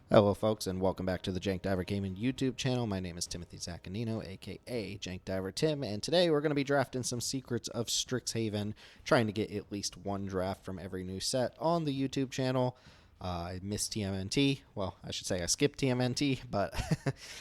Hello, folks, and welcome back to the Jank Diver Gaming YouTube channel. My name is Timothy Zaccanino, aka Jank Diver Tim, and today we're going to be drafting some Secrets of Strixhaven, trying to get at least one draft from every new set on the YouTube channel. I missed TMNT. Well, I should say I skipped TMNT, but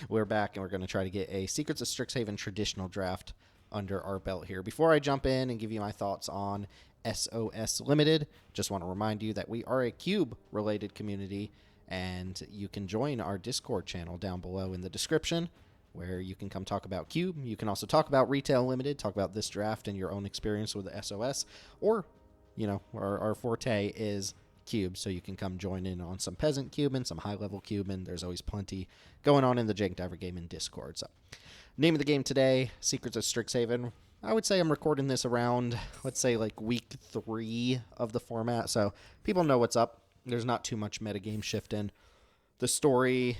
we're back and we're going to try to get a Secrets of Strixhaven traditional draft under our belt here. Before I jump in and give you my thoughts on SOS Limited, just want to remind you that we are a cube-related community, and you can join our Discord channel down below in the description, where you can come talk about Cube. You can also talk about Retail Limited, talk about this draft and your own experience with the SOS, or, our forte is Cube, so you can come join in on some Peasant Cube and some high-level Cube, and there's always plenty going on in the Jank Diver Gaming Discord. So, name of the game today, Secrets of Strixhaven. I would say I'm recording this around, let's say, like week 3 of the format, so people know what's up. There's not too much metagame shift in. The story,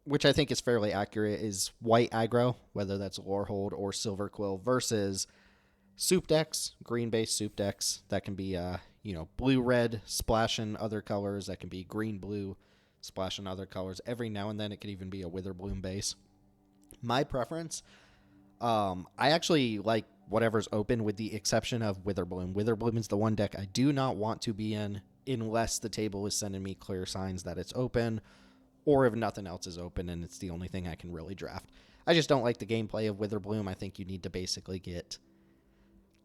which I think is fairly accurate, is white aggro, whether that's Lorehold or Silver Quill, versus soup decks, green-based soup decks. That can be, blue-red, splash in other colors. That can be green-blue, splash in other colors. Every now and then it could even be a Witherbloom base. My preference, I actually like whatever's open with the exception of Witherbloom. Witherbloom is the one deck I do not want to be in unless the table is sending me clear signs that it's open, or if nothing else is open and it's the only thing I can really draft. I just don't like the gameplay of Witherbloom. I think you need to basically get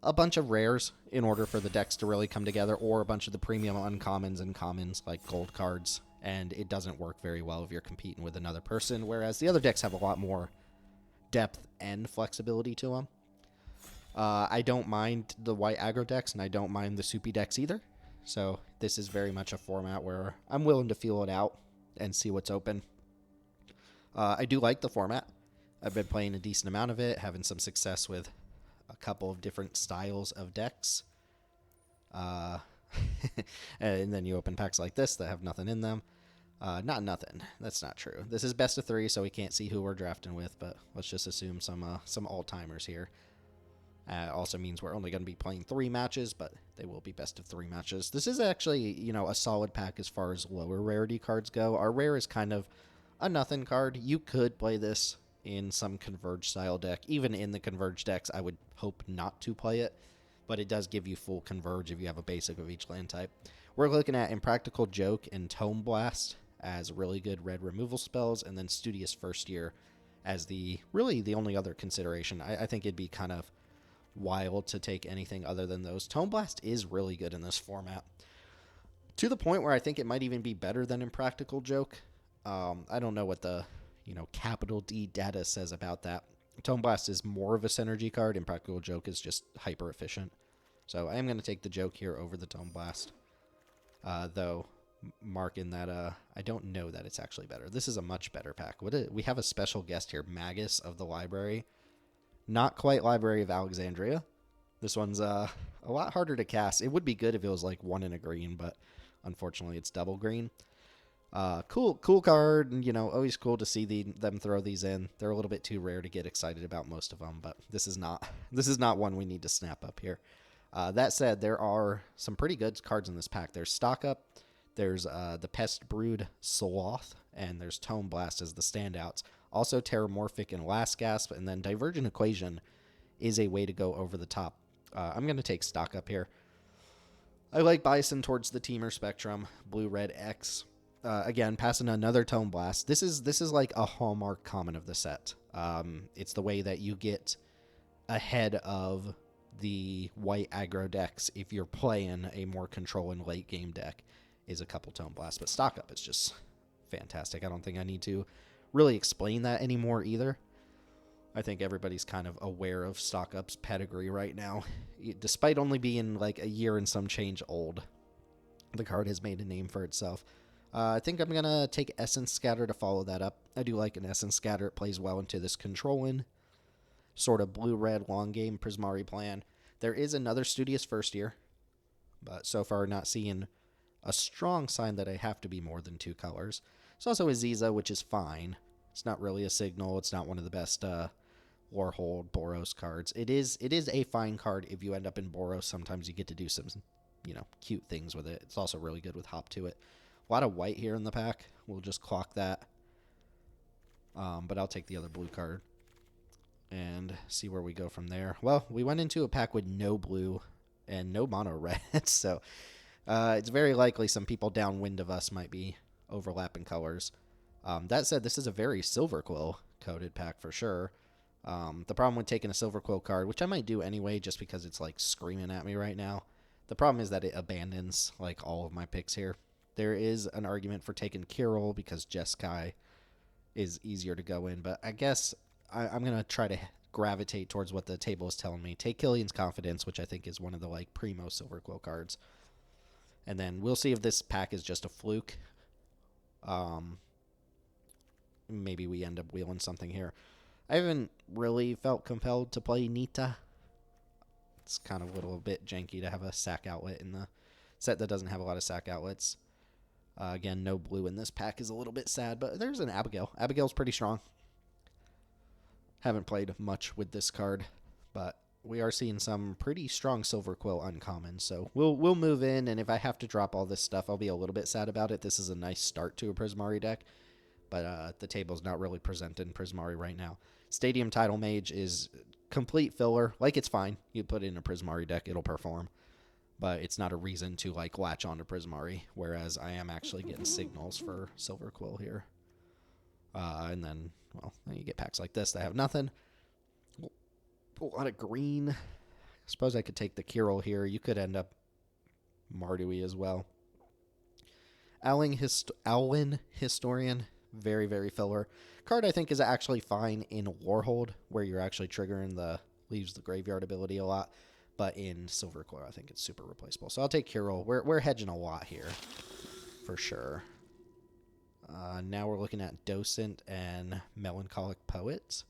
a bunch of rares in order for the decks to really come together, or a bunch of the premium uncommons and commons like gold cards, and it doesn't work very well if you're competing with another person, whereas the other decks have a lot more depth and flexibility to them. I don't mind the white aggro decks, and I don't mind the soupy decks either. So this is very much a format where I'm willing to feel it out and see what's open. I do like the format. I've been playing a decent amount of it, having some success with a couple of different styles of decks. And then you open packs like this that have nothing in them. Not nothing. That's not true. This is best of 3, so we can't see who we're drafting with, but let's just assume some all-timers here. Also means we're only going to be playing 3 matches, but they will be best of 3 matches. This is actually, a solid pack as far as lower rarity cards go. Our rare is kind of a nothing card. You could play this in some Converge style deck. Even in the Converge decks, I would hope not to play it, but it does give you full Converge if you have a basic of each land type. We're looking at Impractical Joke and Tome Blast as really good red removal spells, and then Studious First Year as the only other consideration. I think it'd be kind of wild to take anything other than those. Tome Blast is really good in this format, to the point where I think it might even be better than Impractical Joke. I don't know what the capital D data says about that. Tome Blast is more of a synergy card. Impractical Joke is just hyper efficient. So I am going to take the Joke here over the Tome Blast, though marking that I don't know that it's actually better. This is a much better pack. We have a special guest here, Magus of the Library. Not quite Library of Alexandria. This one's a lot harder to cast. It would be good if it was like 1 in a green, but unfortunately it's double green. Cool card, and always cool to see them throw these in. They're a little bit too rare to get excited about most of them, but this is not one we need to snap up here. That said, there are some pretty good cards in this pack. There's Stock Up, there's the Pest Brood Sloth, and there's Tome Blast as the standouts. Also Terramorphic and Last Gasp, and then Divergent Equation is a way to go over the top. I'm going to take Stock Up here. I like Bison towards the Teamer spectrum. Blue-Red X. Again, passing another Tome Blast. This is like a hallmark common of the set. It's the way that you get ahead of the white aggro decks if you're playing a more controlling late game deck, is a couple Tome Blasts. But Stock Up is just fantastic. I don't think I need to really explain that anymore either. I think everybody's kind of aware of Stock Up's pedigree right now. Despite only being like a year and some change old, the card has made a name for itself. I think I'm going to take Essence Scatter to follow that up. I do like an Essence Scatter. It plays well into this controlling sort of blue-red long game Prismari plan. There is another Studious First Year, but so far not seeing a strong sign that I have to be more than 2 colors. It's also Aziza, which is fine. It's not really a signal. It's not one of the best Lorehold, Boros cards. It is a fine card if you end up in Boros. Sometimes you get to do some, cute things with it. It's also really good with Hop to it. A lot of white here in the pack, We'll just clock that. But I'll take the other blue card and see where we go from there. Well, we went into a pack with no blue and no mono red, so it's very likely some people downwind of us might be overlapping colors. That said, this is a very Silver Quill coded pack for sure. The problem with taking a Silver Quill card, which I might do anyway just because it's like screaming at me right now, the problem is that it abandons like all of my picks here. There is an argument for taking Kirill because Jeskai is easier to go in, but I guess I'm going to try to gravitate towards what the table is telling me. Take Killian's Confidence, which I think is one of the like primo Silver Quill cards. And then we'll see if this pack is just a fluke. Maybe we end up wheeling something here. I haven't really felt compelled to play Nita. It's kind of a little bit janky to have a sack outlet in the set that doesn't have a lot of sack outlets. Again, no blue in this pack is a little bit sad, but there's an Abigail. Abigail's pretty strong. Haven't played much with this card, but we are seeing some pretty strong Silver Quill uncommon. So we'll move in, and if I have to drop all this stuff, I'll be a little bit sad about it. This is a nice start to a Prismari deck, but the table's not really presenting Prismari right now. Stadium Tidal Mage is complete filler. Like, it's fine. You put it in a Prismari deck, it'll perform. But it's not a reason to, like, latch on to Prismari, whereas I am actually getting signals for Silver Quill here. And then, well, you get packs like this that have nothing. A lot of green. I suppose I could take the Kirill here. You could end up Mardui as well. Alwyn Historian, very, very filler. Card I think is actually fine in Warhold, where you're actually triggering the leaves the graveyard ability a lot. But in Silver Quill, I think it's super replaceable. So I'll take Kirill. We're hedging a lot here, for sure. Now we're looking at Docent and Melancholic Poet.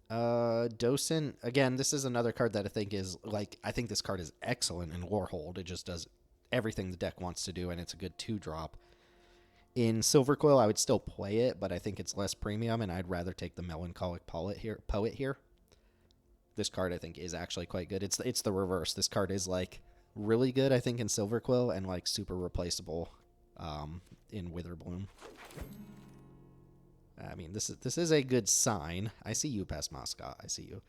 Docent, again, this is another card that I think is, like, I think this card is excellent in Warhold. It just does everything the deck wants to do, and it's a good 2-drop. In Silver Quill, I would still play it, but I think it's less premium, and I'd rather take the Melancholic Poet here. This card, I think, is actually quite good. It's the reverse. This card is, like, really good, I think, in Silver Quill, and, like, super replaceable in Witherbloom. I mean, this is a good sign. I see you, Pest Mascot. I see you.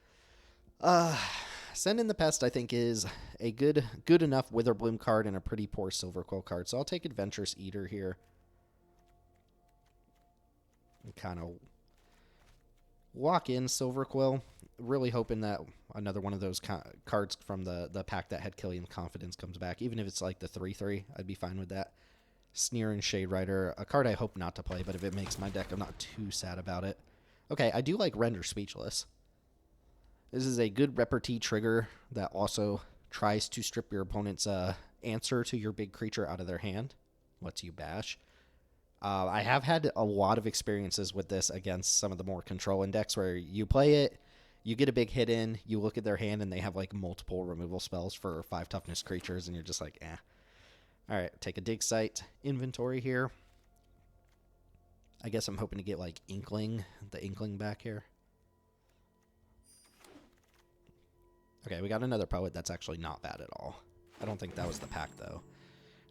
Send in the Pest, I think, is a good enough Witherbloom card and a pretty poor Silver Quill card. So I'll take Adventurous Eater here. And kind of lock in Silver Quill. Really hoping that another one of those cards from the pack that had Killian's Confidence comes back. Even if it's like the 3/3, I'd be fine with that. Sneer and Shade Rider, a card I hope not to play, but if it makes my deck, I'm not too sad about it. Okay, I do like Render Speechless. This is a good repartee trigger that also tries to strip your opponent's answer to your big creature out of their hand. Lets you bash. I have had a lot of experiences with this against some of the more control decks where you play it, you get a big hit in, you look at their hand, and they have like multiple removal spells for 5 toughness creatures, and you're just like, eh. Alright, take a Dig Site inventory here. I guess I'm hoping to get like the Inkling back here. Okay, we got another Poet that's actually not bad at all. I don't think that was the pack, though.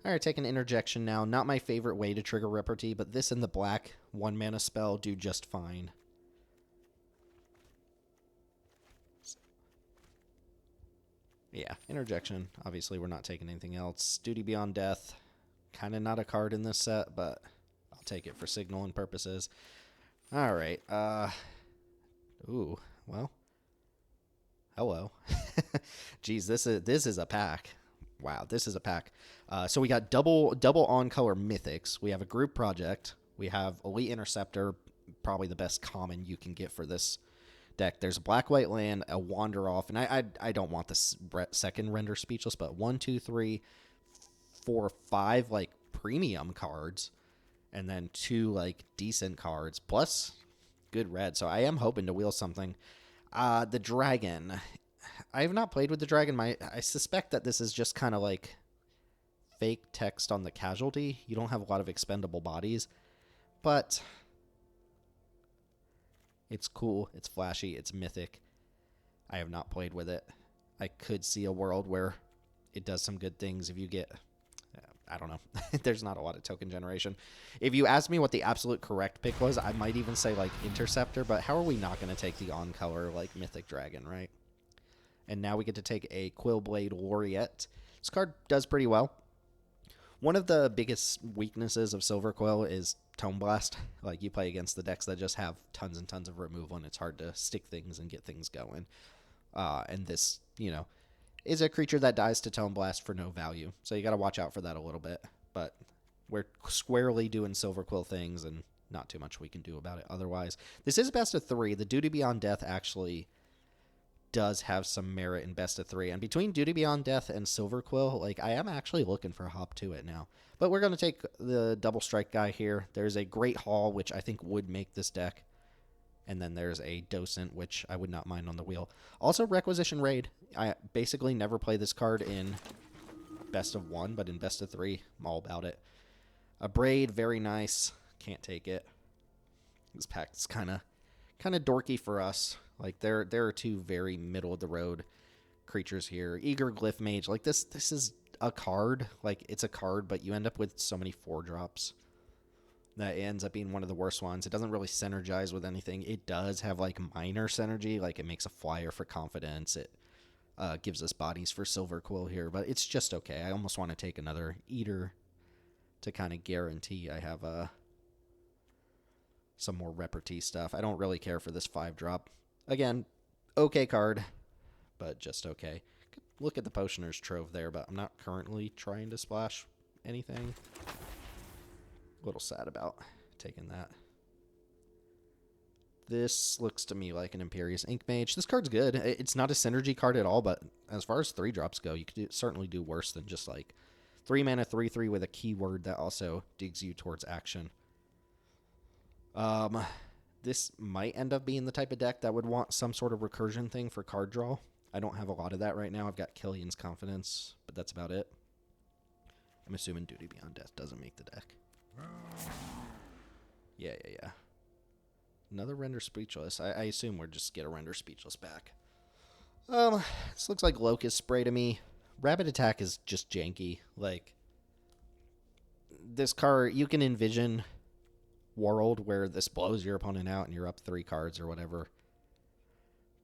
Alright, take an Interjection now. Not my favorite way to trigger Repartee, but this and the black 1-mana spell do just fine. Yeah, Interjection. Obviously, we're not taking anything else. Duty Beyond Death. Kind of not a card in this set, but I'll take it for signaling purposes. Alright, ooh, well. Hello. Jeez, this is a pack. Wow, this is a pack. So we got double on-color mythics. We have a group project. We have Elite Interceptor, probably the best common you can get for this deck. There's a black-white land, a Wander Off, and I don't want this second Render Speechless, but 1, 2, 3, 4, 5 like premium cards, and then 2 like decent cards, plus good red. So I am hoping to wheel something. The Dragon. I have not played with the Dragon. I suspect that this is just kind of like fake text on the casualty. You don't have a lot of expendable bodies, but it's cool. It's flashy. It's mythic. I have not played with it. I could see a world where it does some good things if you get... I don't know. There's not a lot of token generation. If you ask me what the absolute correct pick was, I might even say like Interceptor, but how are we not going to take the on-color like Mythic Dragon, right? And now we get to take a Quillblade Laureate. This card does pretty well. One of the biggest weaknesses of Silver Quill is Tone Blast. Like, you play against the decks that just have tons and tons of removal, and it's hard to stick things and get things going. And this, is a creature that dies to Tone Blast for no value. So you got to watch out for that a little bit. But we're squarely doing Silver Quill things, and not too much we can do about it otherwise. This is best of 3. The Duty Beyond Death actually does have some merit in best of 3. And between Duty Beyond Death and Silver Quill, like, I am actually looking for a hop to it now. But we're going to take the Double Strike guy here. There's a Great Hall, which I think would make this deck. And then there's a Docent, which I would not mind on the wheel. Also, Requisition Raid. I basically never play this card in best of 1, but in best of 3, I'm all about it. A Braid, very nice. Can't take it. This pack is kind of dorky for us. Like, there are 2 very middle-of-the-road creatures here. Eager Glyph Mage. Like, this is a card. Like, it's a card, but you end up with so many 4-drops. That ends up being one of the worst ones. It doesn't really synergize with anything. It does have, like, minor synergy. Like, it makes a flyer for confidence. It gives us bodies for Silver Quill here. But it's just okay. I almost want to take another Eater to kind of guarantee I have some more repartee stuff. I don't really care for this 5-drop. Again, okay card, but just okay. Look at the Potioner's Trove there, but I'm not currently trying to splash anything. A little sad about taking that. This looks to me like an Imperious Ink Mage. This card's good. It's not a synergy card at all, but as far as 3-drops go, you could certainly do worse than just like 3 mana 3/3 with a keyword that also digs you towards action. This might end up being the type of deck that would want some sort of recursion thing for card draw. I don't have a lot of that right now. I've got Killian's Confidence, but that's about it. I'm assuming Duty Beyond Death doesn't make the deck. Yeah. Another Render Speechless. I assume we'll just get a Render Speechless back. This looks like Locust Spray to me. Rapid Attack is just janky. Like, this card, you can envision World where this blows your opponent out and you're up 3 cards or whatever.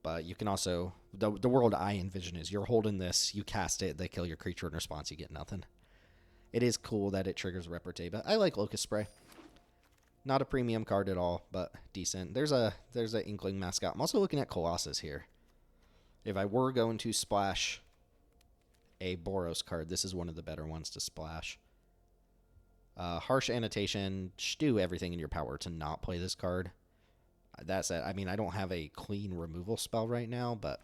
But you can also, the world I envision is you're holding this, you cast it, they kill your creature in response, you get nothing. It is cool that it triggers Repartee, but I like Locust Spray. Not a premium card at all, but decent. There's a Inkling Mascot. I'm also looking at Colossus here. If I were going to splash a Boros card, this is one of the better ones to splash. Harsh Annotation, do everything in your power to not play this card. That said, I mean, I don't have a clean removal spell right now, but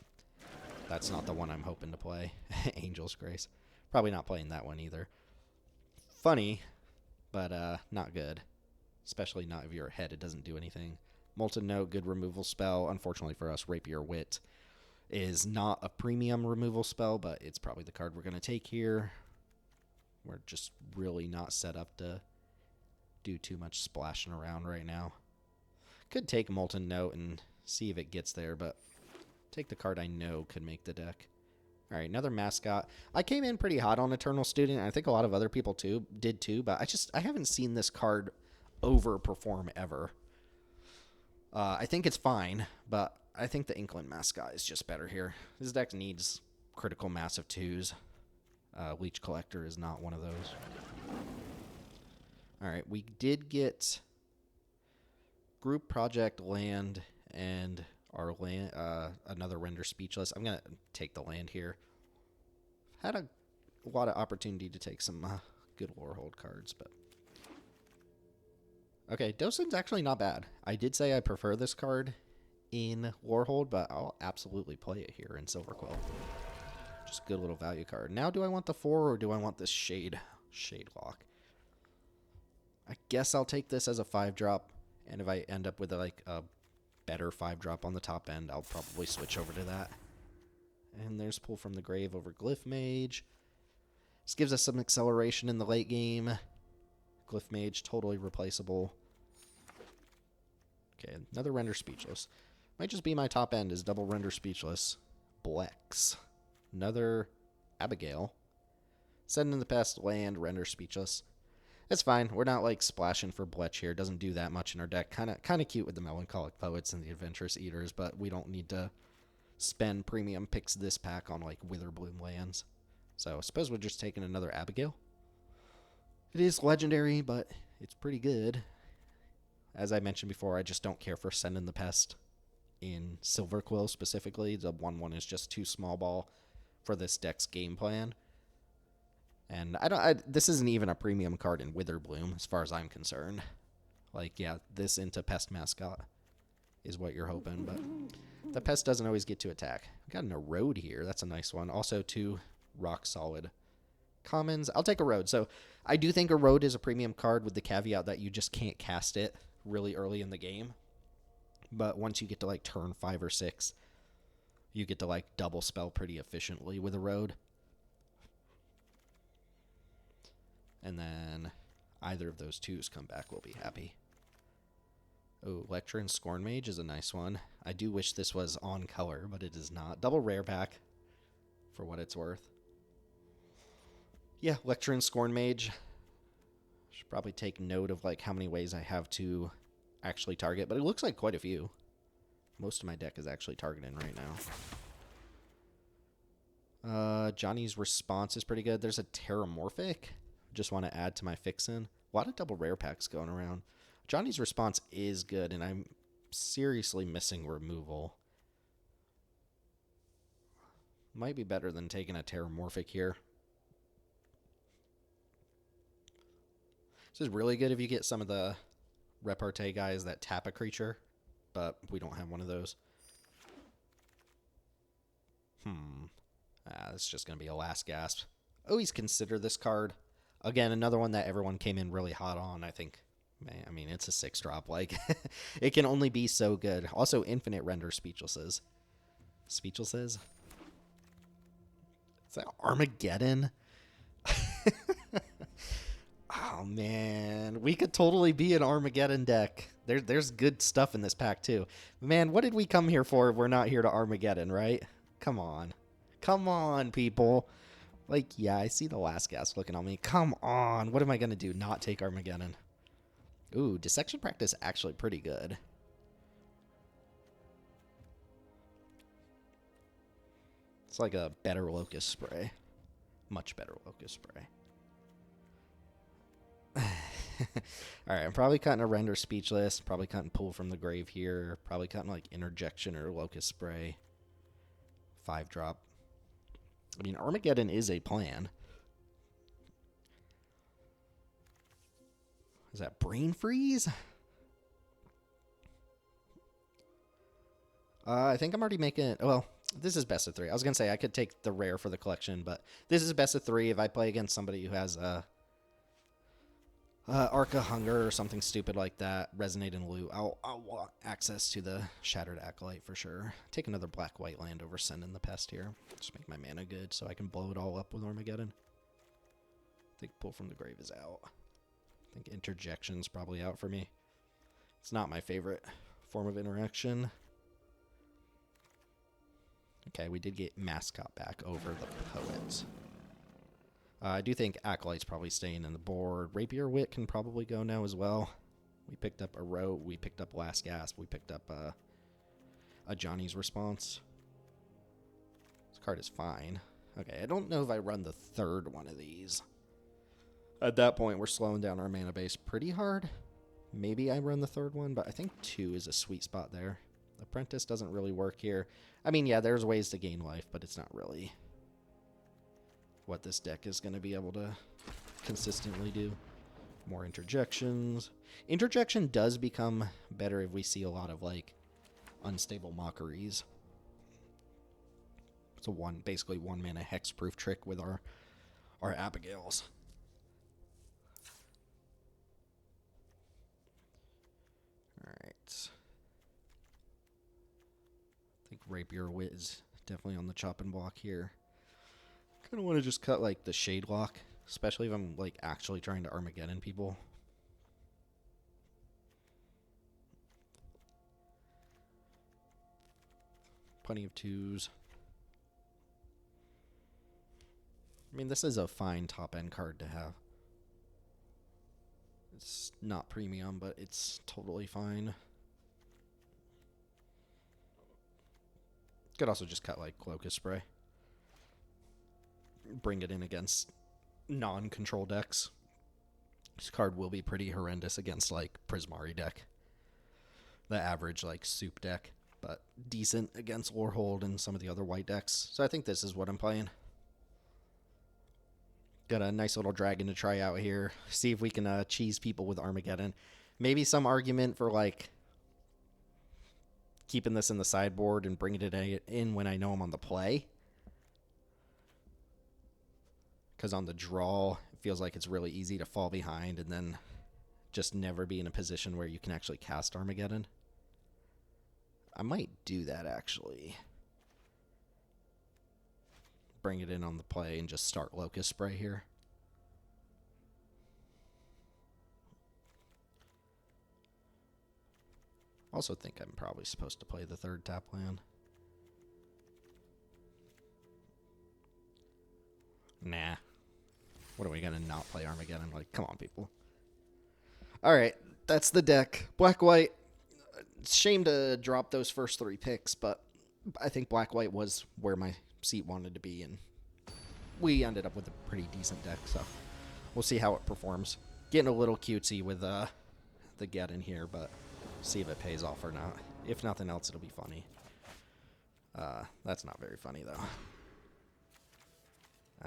that's not the one I'm hoping to play. Angel's Grace. Probably not playing that one either. Funny, but not good. Especially not if you're ahead, it doesn't do anything. Molten Note, good removal spell. Unfortunately for us, Rapier Wit is not a premium removal spell, but it's probably the card we're going to take here. We're just really not set up to do too much splashing around right now. Could take Molten Note and see if it gets there, but take the card I know could make the deck. All right, another Mascot. I came in pretty hot on Eternal Student, and I think a lot of other people did too, but I haven't seen this card overperform ever. I think it's fine, but I think the Inkling Mascot is just better here. This deck needs critical mass of 2s. Leech Collector is not one of those. Alright, we did get Group Project Land and our land, another Render Speechless. I'm going to take the land here. Had a lot of opportunity to take some good Lorehold cards, but... Okay, Docent's actually not bad. I did say I prefer this card in Lorehold, but I'll absolutely play it here in Silver Quill. Just a good little value card. Now, do I want the 4 or do I want this Shade Lock? I guess I'll take this as a 5-drop, and if I end up with like a better 5-drop on the top end, I'll probably switch over to that. And there's Pull from the Grave over Glyph Mage. This gives us some acceleration in the late game. Glyph Mage, totally replaceable. Okay, another Render Speechless. Might just be my top end is double Render Speechless. Blex. Another Abigail. Send in the Pest, land, render speechless. It's fine. We're not like splashing for Bletch here. It doesn't do that much in our deck. Kind of cute with the Melancholic Poets and the Adventurous Eaters, but we don't need to spend premium picks this pack on like Witherbloom lands. So I suppose we're just taking another Abigail. It is legendary, but it's pretty good. As I mentioned before, I just don't care for Send in the Pest in Silver Quill specifically. The 1/1 is just too small ball for this deck's game plan. And this isn't even a premium card in Witherbloom as far as I'm concerned. Like, yeah, this into Pest Mascot is what you're hoping, but the Pest doesn't always get to attack. We got an Erode here. That's a nice one. Also 2 rock solid commons. I'll take Erode. So I do think Erode is a premium card with the caveat that you just can't cast it really early in the game. But once you get to like turn 5 or 6, you get to like double spell pretty efficiently with Erode. And then either of those 2s come back, we'll be happy. Oh, Lecture and Scorn Mage is a nice one. I do wish this was on color, but it is not. Double rare pack for what it's worth. Yeah, Lecture and Scorn Mage. Should probably take note of like how many ways I have to actually target, but it looks like quite a few. Most of my deck is actually targeting right now. Johnny's Response is pretty good. There's a Terramorphic. Just want to add to my fixin'. A lot of double rare packs going around. Johnny's Response is good, and I'm seriously missing removal. Might be better than taking a Terramorphic here. This is really good if you get some of the repartee guys that tap a creature, but we don't have one of those. It's just going to be a last gasp. Always consider this card. Again, another one that everyone came in really hot on, I think. Man, I mean, it's a 6-drop. Like, it can only be so good. Also, infinite render Speechlesses. Speechlesses? Is that Armageddon? Oh, man. We could totally be an Armageddon deck. There's good stuff in this pack, too. Man, what did we come here for if we're not here to Armageddon, right? Come on. Come on, people. Like, yeah, I see the last gasp looking on me. Come on. What am I going to do? Not take Armageddon. Ooh, Dissection Practice actually pretty good. It's like a better Locust Spray. Much better Locust Spray. Alright, I'm probably cutting a Render Speechless. Probably cutting Pull from the Grave here. Probably cutting like Interjection or Locust Spray. 5-drop. I mean, Armageddon is a plan. Is that Brain Freeze? I think I'm already making... Well, this is best of 3. I was going to say I could take the rare for the collection, but this is best of 3. If I play against somebody who has Arca Hunger or something stupid like that, Resonate and Loot, I'll want access to the Shattered Acolyte for sure. Take another black-white land over Send in the Pest here. Just make my mana good so I can blow it all up with Armageddon. I think Pull from the Grave is out. I think Interjection's probably out for me. It's not my favorite form of interaction. Okay, we did get Mascot back over the Poets. I do think Acolyte's probably staying in the board. Rapier Wit can probably go now as well. We picked up a Row. We picked up Last Gasp. We picked up a Johnny's Response. This card is fine. Okay, I don't know if I run the third one of these. At that point, we're slowing down our mana base pretty hard. Maybe I run the third one, but I think 2 is a sweet spot there. Apprentice doesn't really work here. I mean, yeah, there's ways to gain life, but it's not really what this deck is going to be able to consistently do. More Interjections. Interjection does become better if we see a lot of, like, Unstable Mockeries. It's a basically 1-mana hexproof trick with our Abigails. Alright. I think Rapier Wit is definitely on the chopping block here. Kind of want to just cut like the Shade Lock, especially if I'm like actually trying to Armageddon people. Plenty of 2s. I mean, this is a fine top-end card to have. It's not premium, but it's totally fine. Could also just cut like Locust Spray. Bring it in against non-control decks. This card will be pretty horrendous against like Prismari deck. The average like soup deck, but decent against Lorehold and some of the other white decks. So I think this is what I'm playing. Got a nice little dragon to try out here. See if we can cheese people with Armageddon. Maybe some argument for like keeping this in the sideboard and bringing it in when I know I'm on the play. Because on the draw, it feels like it's really easy to fall behind and then just never be in a position where you can actually cast Armageddon. I might do that, actually. Bring it in on the play and just start Locust Spray here. Also think I'm probably supposed to play the third tap land. Nah. What are we gonna not play Armageddon? Like, come on, people. Alright, that's the deck. Black-white. Shame to drop those first 3 picks, but I think Black-white was where my seat wanted to be, and we ended up with a pretty decent deck, so we'll see how it performs. Getting a little cutesy with the get in here, but see if it pays off or not. If nothing else, it'll be funny. That's not very funny, though.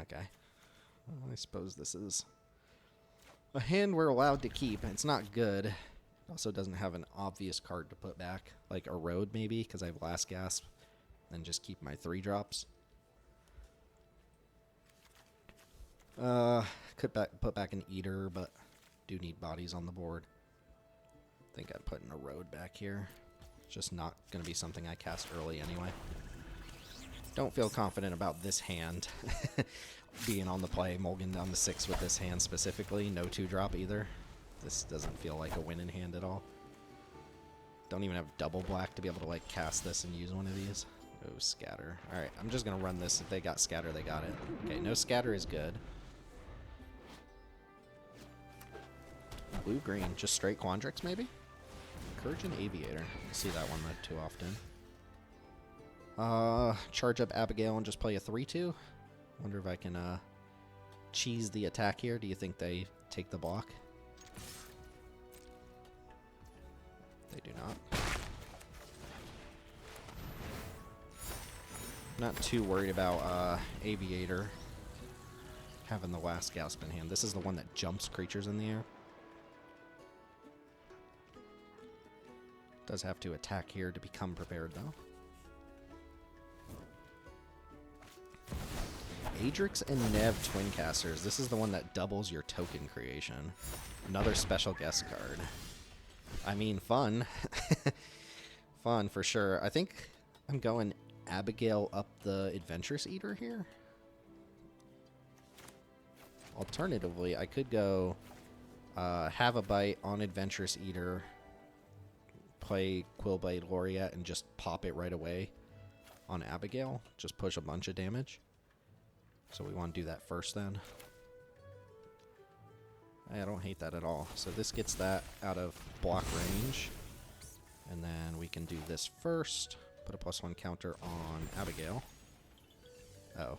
Okay. Well, I suppose this is a hand we're allowed to keep. It's not good. It also doesn't have an obvious card to put back, like Erode maybe, because I have Last Gasp, and just keep my 3 drops. Could put back an Eater, but do need bodies on the board. I think I'd put an Erode back here. It's just not going to be something I cast early anyway. Don't feel confident about this hand being on the play. Mulligan down the 6 with this hand specifically. No 2-drop either. This doesn't feel like a winning hand at all. Don't even have double black to be able to like cast this and use one of these. Oh, scatter. Alright, I'm just going to run this. If they got scatter, they got it. Okay, no scatter is good. Blue-green. Just straight Quandrix, maybe? Encouraging Aviator. I see that one too often. Charge up Abigail and just play a 3-2. Wonder if I can cheese the attack here. Do you think they take the block? They do not. Not too worried about Aviator having the Last Gasp in hand. This is the one that jumps creatures in the air. Does have to attack here to become prepared, though. Adrix and Nev Twin Casters. This is the one that doubles your token creation. Another special guest card. I mean, fun. Fun for sure. I think I'm going Abigail up the Adventurous Eater here. Alternatively, I could go have a bite on Adventurous Eater, play Quillblade Laureate, and just pop it right away on Abigail. Just push a bunch of damage. So we want to do that first then. I don't hate that at all. So this gets that out of block range. And then we can do this first. Put a +1 counter on Abigail. Oh.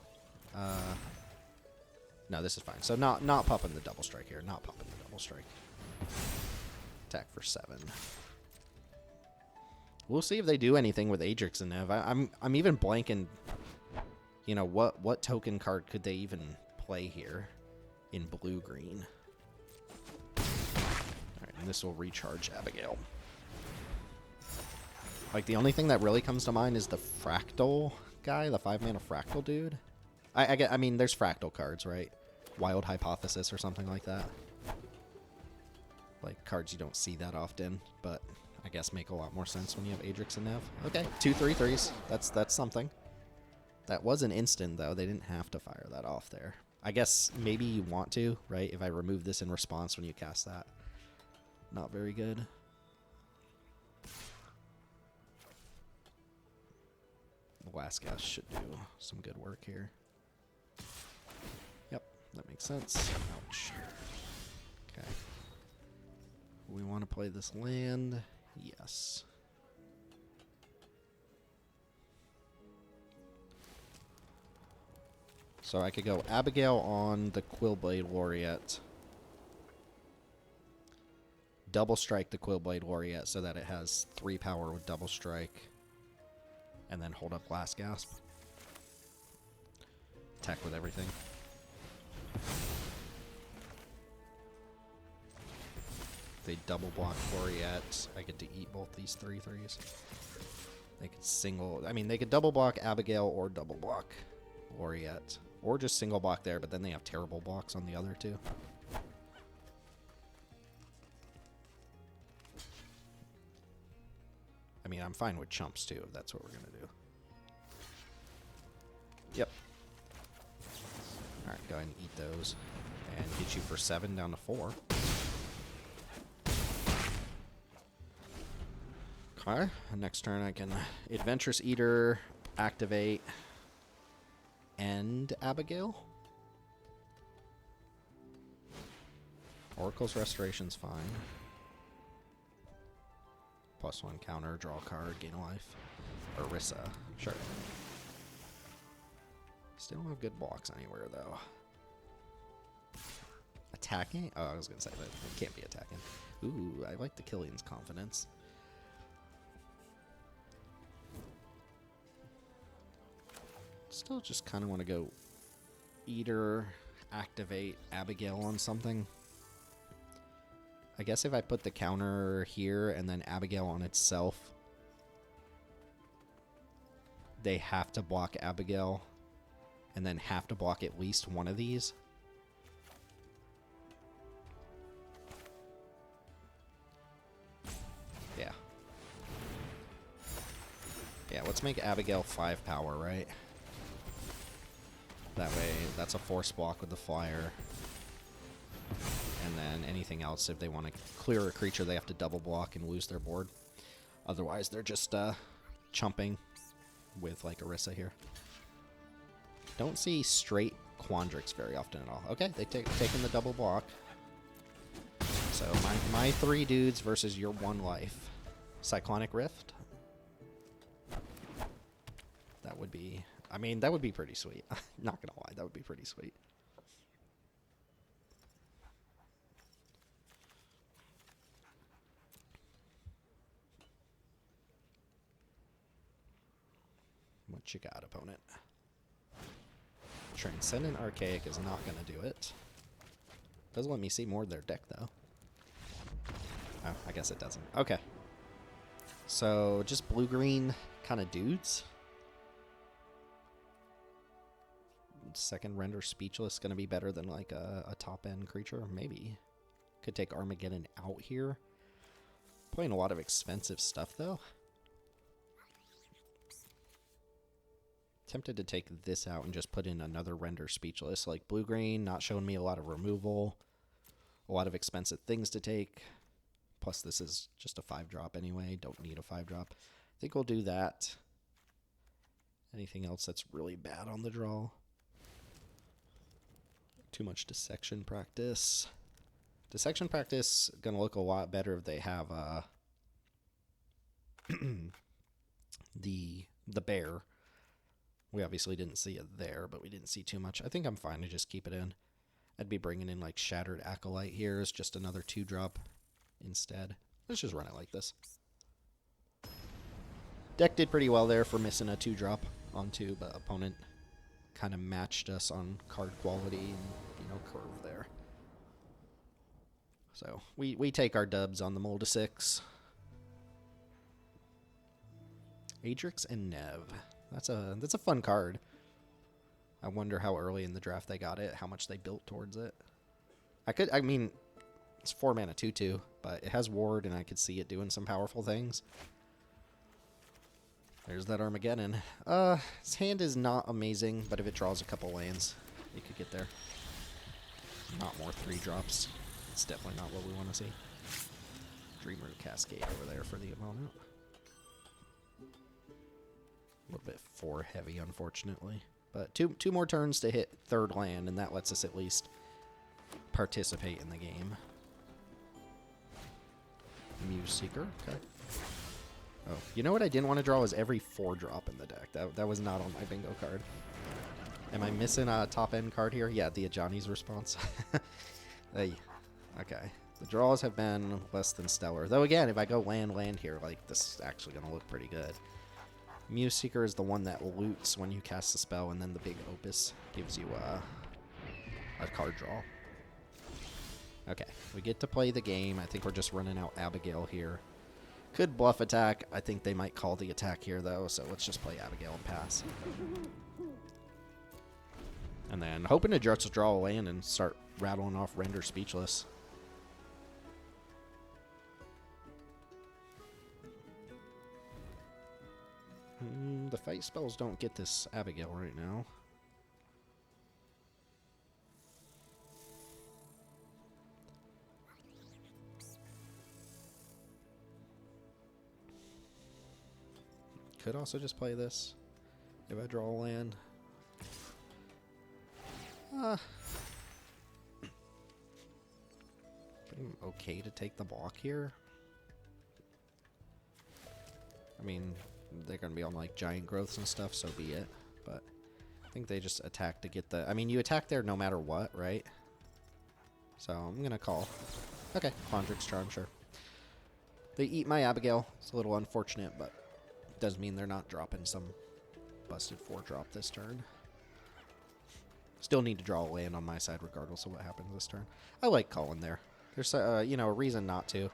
No, this is fine. So not popping the double strike here. Not popping the double strike. Attack for 7. We'll see if they do anything with Adrix and Nev. I'm even blanking. You know, what token card could they even play here in blue-green? Alright, and this will recharge Abigail. Like, the only thing that really comes to mind is the Fractal guy, the 5-mana Fractal dude. I mean, there's Fractal cards, right? Wild Hypothesis or something like that. Like, cards you don't see that often, but I guess make a lot more sense when you have Adrix and Nev. Okay, 2 3/3s. That's something. That was an instant, though. They didn't have to fire that off there. I guess maybe you want to, right? If I remove this in response when you cast that. Not very good. The Last Gasp should do some good work here. that makes sense. Ouch. Okay. We want to play this land. Yes. So I could go Abigail on the Quillblade Laureate. Double strike the Quillblade Laureate so that it has 3 power with double strike. And then hold up Last Gasp. Attack with everything. They double block Laureate. I get to eat both these 3/3s. They could single... I mean, they could double block Abigail or double block Laureate. Or just single block there, but then they have terrible blocks on the other two. I mean, I'm fine with chumps too, if that's what we're going to do. Yep. Alright, go ahead and eat those. And get you for 7 down to 4. Okay, next turn I can Adventurous Eater, activate, end Abigail. Oracle's Restoration's fine. +1 counter, draw a card, gain a life. Orisa, sure. Still don't have good blocks anywhere though. Attacking? Oh, I was gonna say that it can't be attacking. Ooh, I like the Killian's Confidence. Still just kind of want to go Eater, activate Abigail on something. I guess if I put the counter here and then Abigail on itself, they have to block Abigail and then have to block at least one of these. Yeah. Yeah, let's make Abigail 5 power, right? That way, that's a force block with the flyer. And then anything else, if they want to clear a creature, they have to double block and lose their board. Otherwise, they're just chumping with, like, Orisa here. Don't see straight Quandrix very often at all. Okay, they taken the double block. So, my 3 dudes versus your 1 life. Cyclonic Rift. That would be... I mean, that would be pretty sweet. Not gonna lie, that would be pretty sweet. What you got, opponent? Transcendent Archaic is not gonna do it. Doesn't let me see more of their deck, though. Oh, I guess it doesn't. Okay. So, just blue-green kind of dudes. Second Render Speechless going to be better than like a top-end creature? Maybe. Could take Armageddon out here. Playing a lot of expensive stuff, though. Tempted to take this out and just put in another Render Speechless. Like blue-green, not showing me a lot of removal. A lot of expensive things to take. Plus, this is just a 5-drop anyway. Don't need a 5-drop. I think we'll do that. Anything else that's really bad on the draw? Too much Dissection Practice. Dissection Practice gonna look a lot better if they have the bear. We obviously didn't see it there, but we didn't see too much. I think I'm fine to just keep it in. I'd be bringing in like Shattered Acolyte here as just another 2-drop instead. Let's just run it like this. Deck did pretty well there for missing a 2-drop on 2, but opponent kind of matched us on card quality and, you know, curve there. So we take our dubs on the Mold of 6. Adrix and Nev. That's a fun card. I wonder how early in the draft they got it, how much they built towards it. I mean, it's 4 mana 2/2, but it has Ward and I could see it doing some powerful things. There's that Armageddon. His hand is not amazing, but if it draws a couple lands, it could get there. Not more 3-drops. It's definitely not what we want to see. Dreamer Cascade over there for the opponent. A little bit 4 heavy, unfortunately. But two more turns to hit third land, and that lets us at least participate in the game. Muse Seeker, okay. Oh, you know what I didn't want to draw was every 4-drop in the deck. That was not on my bingo card. Am I missing a top-end card here? Yeah, the Ajani's Response. Hey, okay. The draws have been less than stellar. Though, again, if I go land here, like, this is actually going to look pretty good. Muse Seeker is the one that loots when you cast a spell, and then the big Opus gives you a card draw. Okay, we get to play the game. I think we're just running out Abigail here. Could bluff attack. I think they might call the attack here, though, so let's just play Abigail and pass. And then hoping to just draw a land and start rattling off Render Speechless. The fight spells don't get this Abigail right now. Could also just play this if I draw a land. I'm okay to take the block here. I mean, they're going to be on like giant growths and stuff, so be it. But I think they just attack to get the... I mean, you attack there no matter what, right? So I'm going to call. Okay, Quandrix Charm, sure. They eat my Abigail. It's a little unfortunate, but it does mean they're not dropping some busted 4-drop this turn. Still need to draw a land on my side regardless of what happens this turn. I like calling there. There's, you know, a reason not to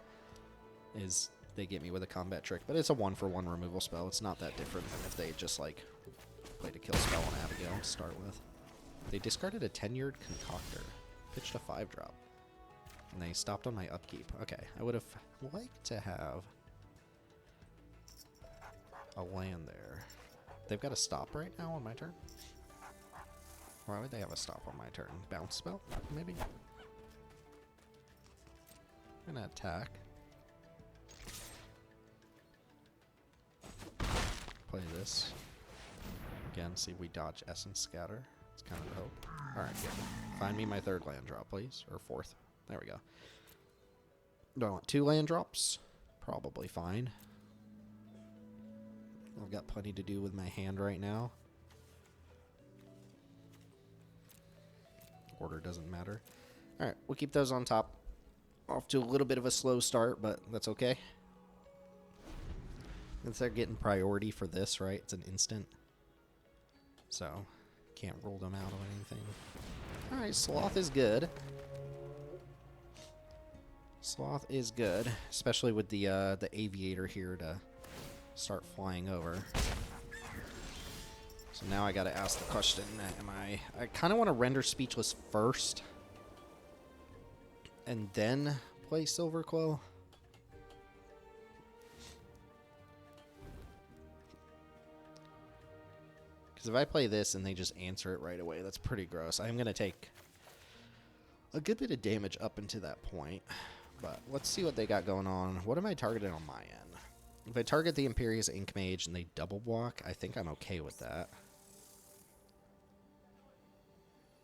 is they get me with a combat trick, but it's a 1-for-1 removal spell. It's not that different than if they just, like, played a kill spell on Abigail to start with. They discarded a Tenured Concoctor, pitched a 5-drop, and they stopped on my upkeep. Okay, I would have liked to have a land there. They've got a stop right now on my turn. Why would they have a stop on my turn? Bounce spell, maybe? I'm gonna attack. Play this. Again, see if we dodge Essence Scatter. It's kind of the hope. Alright, good. Find me my 3rd land drop, please. Or 4th. There we go. Do I want 2 land drops? Probably fine. I've got plenty to do with my hand right now. Order doesn't matter. Alright, we'll keep those on top. Off to a little bit of a slow start, but that's okay. Since they're getting priority for this, right? It's an instant. So, can't rule them out of anything. Alright, Sloth is good. Sloth is good. Especially with the Aviator here to start flying over. So now I gotta ask the question, I kind of want to render Speechless first. And then play Silverquill. Because if I play this and they just answer it right away, that's pretty gross. I'm going to take a good bit of damage up into that point. But let's see what they got going on. What am I targeting on my end? If I target the Imperious Ink Mage and they double block, I think I'm okay with that.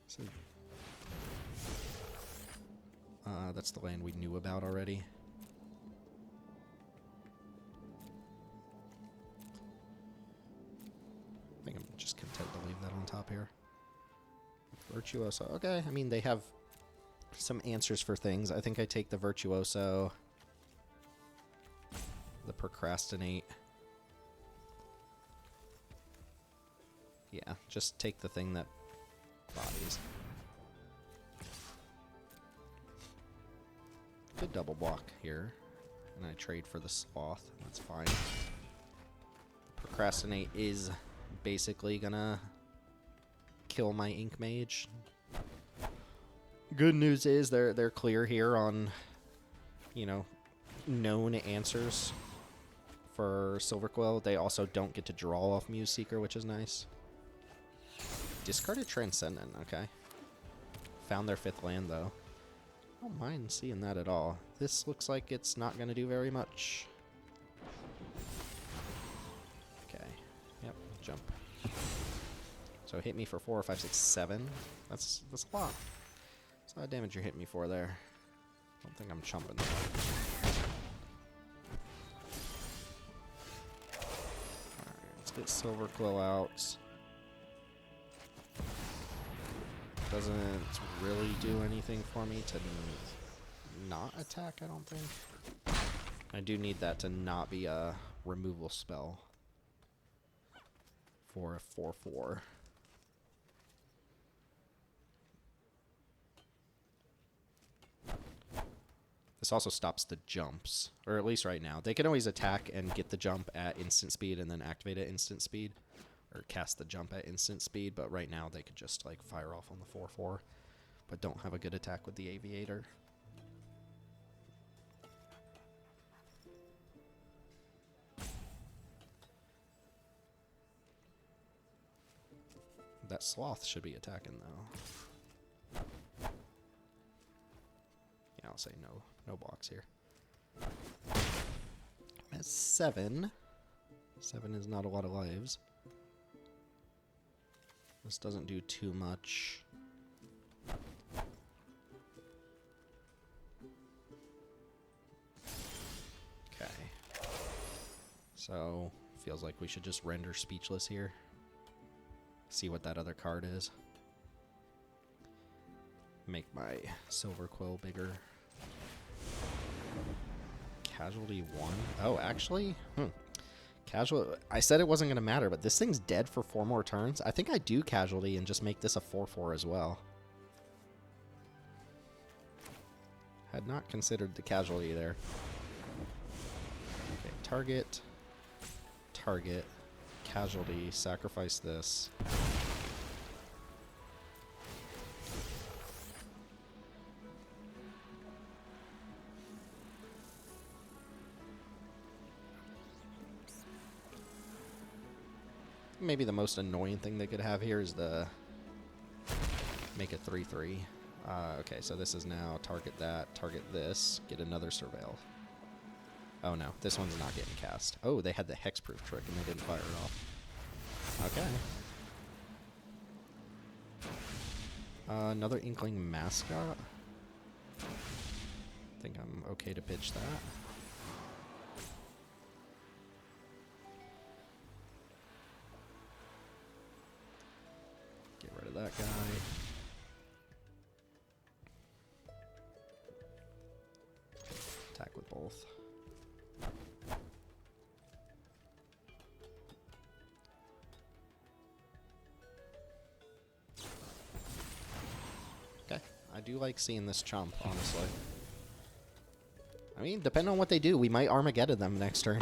So, that's the land we knew about already. I think I'm just content to leave that on top here. Virtuoso. Okay, I mean, they have some answers for things. I think I take the Virtuoso, the Procrastinate. Yeah, just take the thing that bodies. Could double block here, and I trade for the Sloth. That's fine. Procrastinate is basically gonna kill my Ink Mage. Good news is they're clear here on, you know, known answers for Silverquill. They also don't get to draw off Muse Seeker, which is nice. Discarded Transcendent, okay. Found their 5th land, though. I don't mind seeing that at all. This looks like it's not going to do very much. Okay. Yep, jump. So hit me for 4, 5, 6, 7. That's a lot. That's a lot of damage you're hitting me for there. Don't think I'm chumping that. Alright, let's get Silver Quill out. Doesn't really do anything for me to not attack, I don't think. I do need that to not be a removal spell for a 4/4. This also stops the jumps, or at least right now. They can always attack and get the jump at instant speed and then activate at instant speed, or cast the jump at instant speed, but right now they could just like fire off on the 4/4, but don't have a good attack with the Aviator. That Sloth should be attacking though. Yeah, I'll say no blocks here. I'm at 7. 7 is not a lot of lives. This doesn't do too much. Okay. So, feels like we should just render speechless here. See what that other card is. Make my Silver Quill bigger. Casualty 1. Oh, actually? Casual. I said it wasn't going to matter, but this thing's dead for 4 more turns. I think I do Casualty and just make this a 4/4 as well. Had not considered the Casualty there. Okay, target. Target. Casualty. Sacrifice this. Maybe the most annoying thing they could have here is the make it 3/3. Okay, so this is now target that, target this, get another surveil. Oh no, this one's not getting cast. Oh, they had the hexproof trick and they didn't fire it off. Okay. Another Inkling Mascot. I think I'm okay to pitch that. Get rid of that guy. Attack with both. Okay, I do like seeing this chump, honestly. I mean, depending on what they do, we might Armageddon them next turn.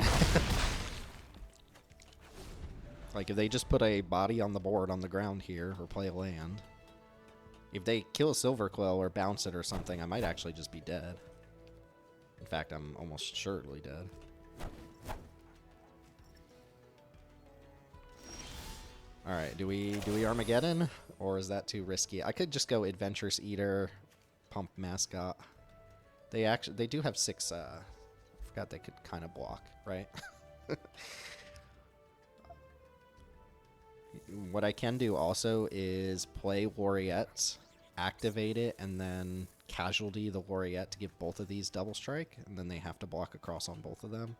Like, if they just put a body on the board on the ground here, or play a land. If they kill a Silver Quill or bounce it or something, I might actually just be dead. In fact, I'm almost surely dead. Alright, do we Armageddon? Or is that too risky? I could just go Adventurous Eater, Pump Mascot. They do have 6, I forgot they could kind of block, right? What I can do also is play Laureate, activate it, and then Casualty the Laureate to give both of these double strike, and then they have to block across on both of them.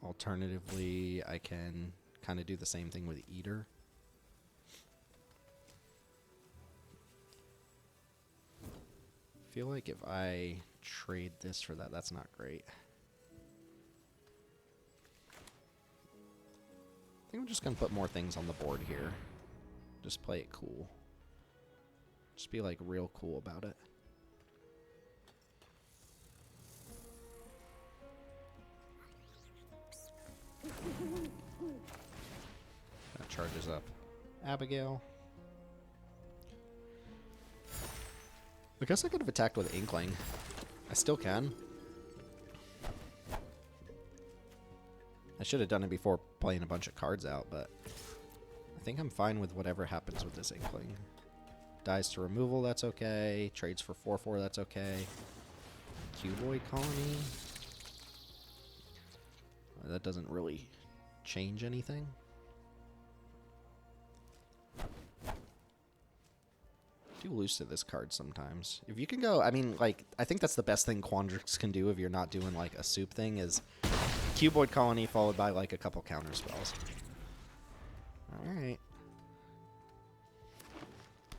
Alternatively, I can kind of do the same thing with Eater. I feel like if I trade this for that, that's not great. I think I'm just going to put more things on the board here. Just play it cool. Just be like real cool about it. That charges up Abigail. I guess I could have attacked with Inkling. I still can. I should have done it before playing a bunch of cards out, but I think I'm fine with whatever happens with this Inkling. Dies to removal, that's okay. Trades for 4/4, that's okay. Cuboid Colony. That doesn't really change anything. Do lose to this card sometimes. If you can go, I mean, like, I think that's the best thing Quandrix can do if you're not doing, like, a soup thing, is Cuboid Colony followed by, like, a couple counter spells. Alright.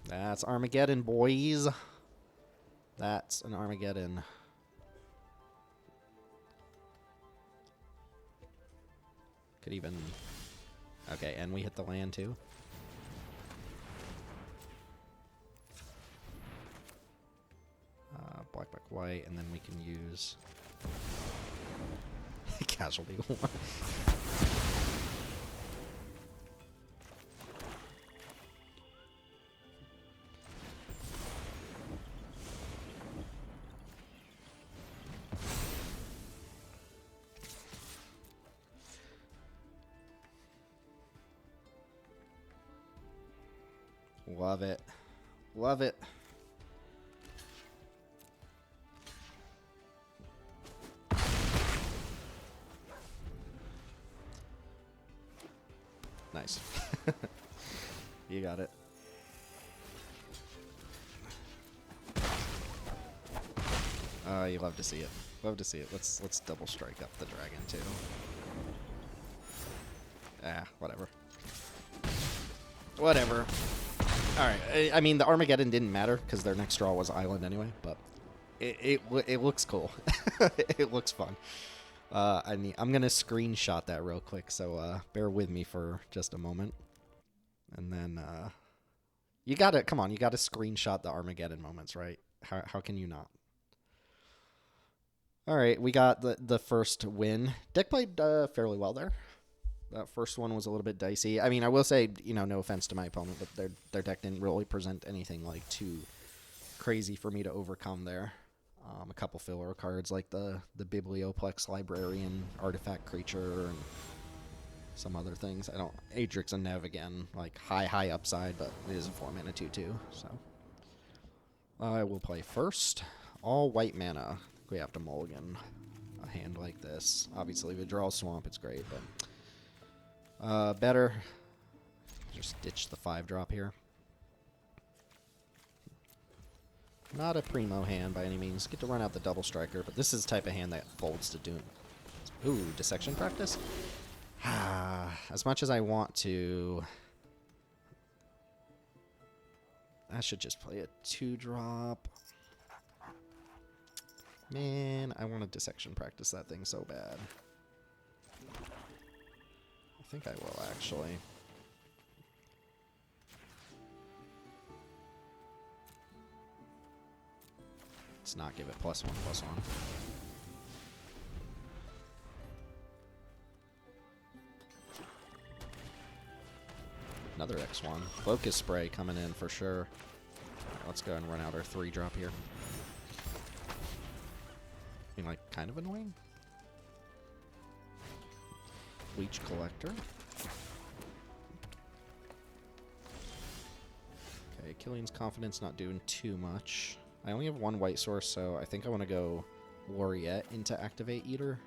That's Armageddon, boys. That's an Armageddon. Could even... Okay, and we hit the land, too. Black, black, white, and then we can use casualty one. Love it. Love it. Nice. You got it. You love to see it. Love to see it. Let's double strike up the dragon too. Ah, whatever. Whatever. Alright, I mean, the Armageddon didn't matter because their next draw was Island anyway, but it looks cool. It looks fun. I'm going to screenshot that real quick, so bear with me for just a moment. And then, you got to, come on, you got to screenshot the Armageddon moments, right? How can you not? Alright, we got the first win. Deck played fairly well there. That first one was a little bit dicey. I mean, I will say, you know, no offense to my opponent, but their deck didn't really present anything like too crazy for me to overcome there. A couple filler cards like the Biblioplex Librarian Artifact Creature and some other things. Adrix and Nev again, like high upside, but it is a 4-mana 2/2. So I will play first. All white mana. We have to mulligan a hand like this. Obviously, if it draws Swamp, it's great, but better just ditch the 5-drop here. Not a primo hand by any means. Get to run out the double striker, but this is the type of hand that folds to Doom. Ooh, dissection practice? As much as I want to, I should just play a 2-drop. Man, I want to dissection practice that thing so bad. I think I will, actually. Let's not give it +1/+1. Another X1. Focus Spray coming in for sure. Right, let's go and run out our 3-drop here. I mean, like, kind of annoying. Leech Collector. Okay, Killian's Confidence not doing too much. I only have 1 white source, so I think I want to go Laureate into Activate Eater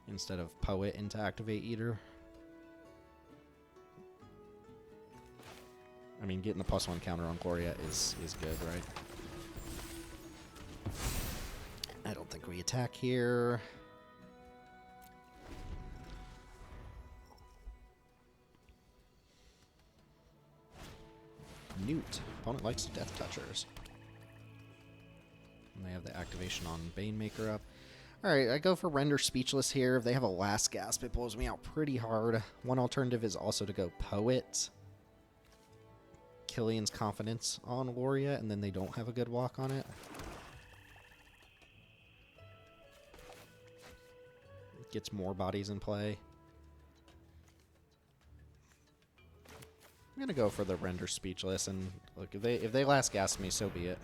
instead of Poet into Activate Eater. I mean, getting the +1 counter on Laureate is good, right? I don't think we attack here. Newt. Opponent likes Death Touchers. And they have the activation on Banemaker up. Alright, I go for Render Speechless here. If they have a Last Gasp, it blows me out pretty hard. One alternative is also to go Poet. Killian's Confidence on Laureate, and then they don't have a good walk on it. Gets more bodies in play. I'm gonna go for the Render Speechless, and look, if they Last Gasp me, so be it.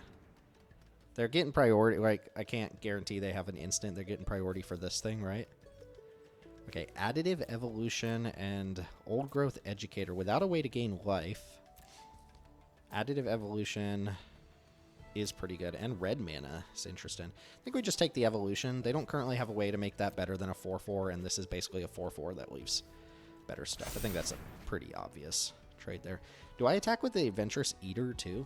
They're getting priority. Like, I can't guarantee they have an instant. They're getting priority for this thing, right? Okay, Additive Evolution and Old Growth Educator without a way to gain life. Additive Evolution is pretty good. And red mana is interesting. I think we just take the evolution. They don't currently have a way to make that better than a 4/4, and this is basically a 4/4 that leaves better stuff. I think that's a pretty obvious trade there. Do I attack with the Adventurous Eater too?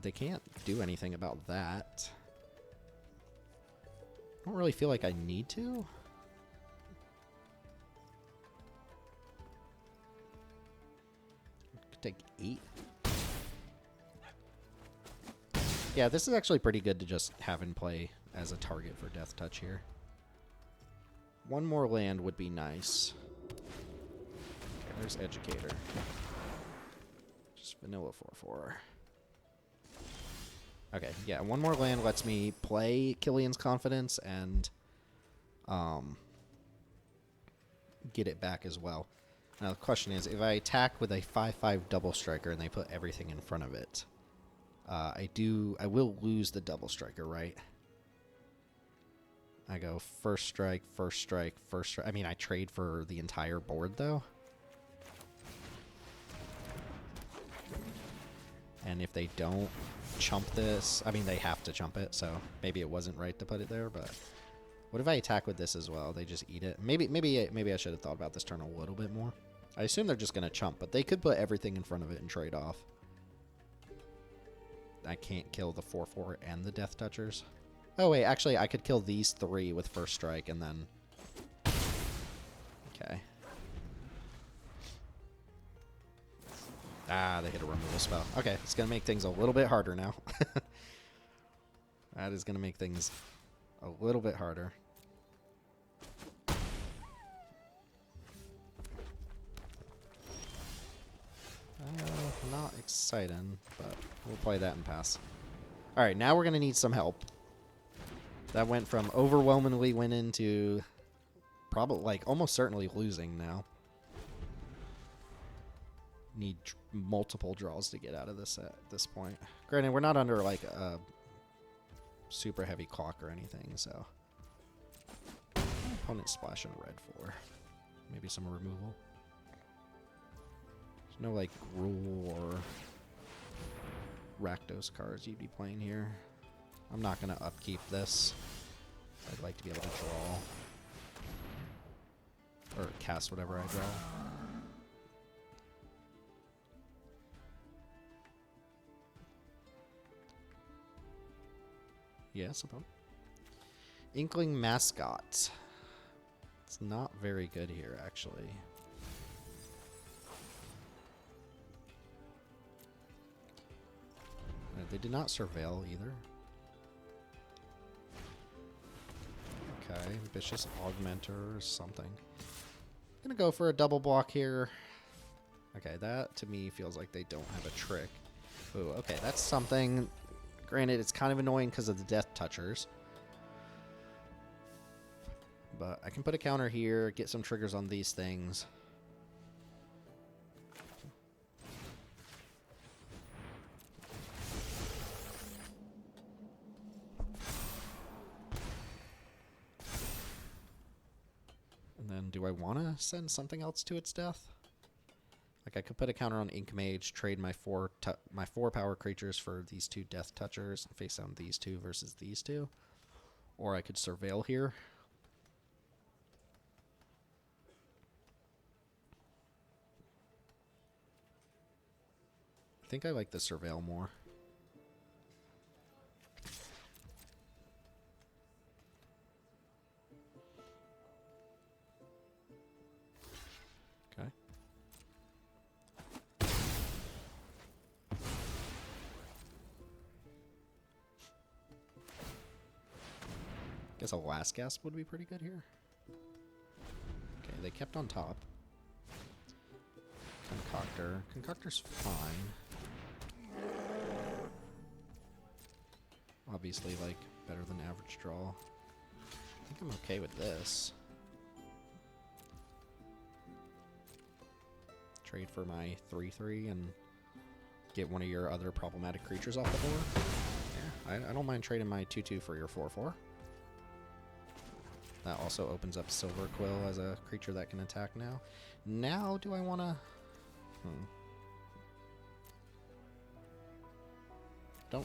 They can't do anything about that. I don't really feel like I need to. Could take 8. Yeah, this is actually pretty good to just have in play as a target for Death Touch here. One more land would be nice. Okay, there's Educator. Just vanilla 4/4. Okay, yeah, one more land lets me play Killian's Confidence and get it back as well. Now the question is, if I attack with a 5/5 double striker and they put everything in front of it, I will lose the double striker, right? I go first strike, first strike, first strike. I mean, I trade for the entire board though. And if they don't chump this, I mean, they have to chump it, so maybe it wasn't right to put it there, but what if I attack with this as well? They just eat it. Maybe I should have thought about this turn a little bit more. I assume they're just going to chump, but they could put everything in front of it and trade off. I can't kill the 4/4 and the Death Touchers. Oh, wait, actually, I could kill these 3 with first strike and then... Okay. Ah, they hit a removal spell. Okay, it's going to make things a little bit harder now. That is going to make things a little bit harder. Not exciting, but we'll play that and pass. Alright, now we're going to need some help. That went from overwhelmingly winning to probably, like, almost certainly losing now. Need multiple draws to get out of this at this point. Granted, we're not under, like, a super heavy clock or anything, so... Opponent splashing red for. Maybe some removal. There's no, like, Rule or Rakdos cards you'd be playing here. I'm not going to upkeep this. I'd like to be able to draw. Or cast whatever I draw. Yes, opponent. Inkling Mascot. It's not very good here, actually. They did not surveil either. Okay, Vicious Augmenter or something. Gonna go for a double block here. Okay, that to me feels like they don't have a trick. Ooh, okay, that's something. Granted, it's kind of annoying because of the Death Touchers. But I can put a counter here, get some triggers on these things. And then do I want to send something else to its death? Like I could put a counter on Ink Mage, trade my four power creatures for these 2 Death Touchers, and face down these 2 versus these 2. Or I could Surveil here. I think I like the Surveil more. Okay. Guess a Last Gasp would be pretty good here. Okay, they kept on top. Concoctor. Concoctor's fine. Obviously, like, better than average draw. I think I'm okay with this. Trade for my 3/3 and get one of your other problematic creatures off the board. Yeah, I don't mind trading my 2/2 for your 4/4. That also opens up Silver Quill as a creature that can attack now. Now, do I want to...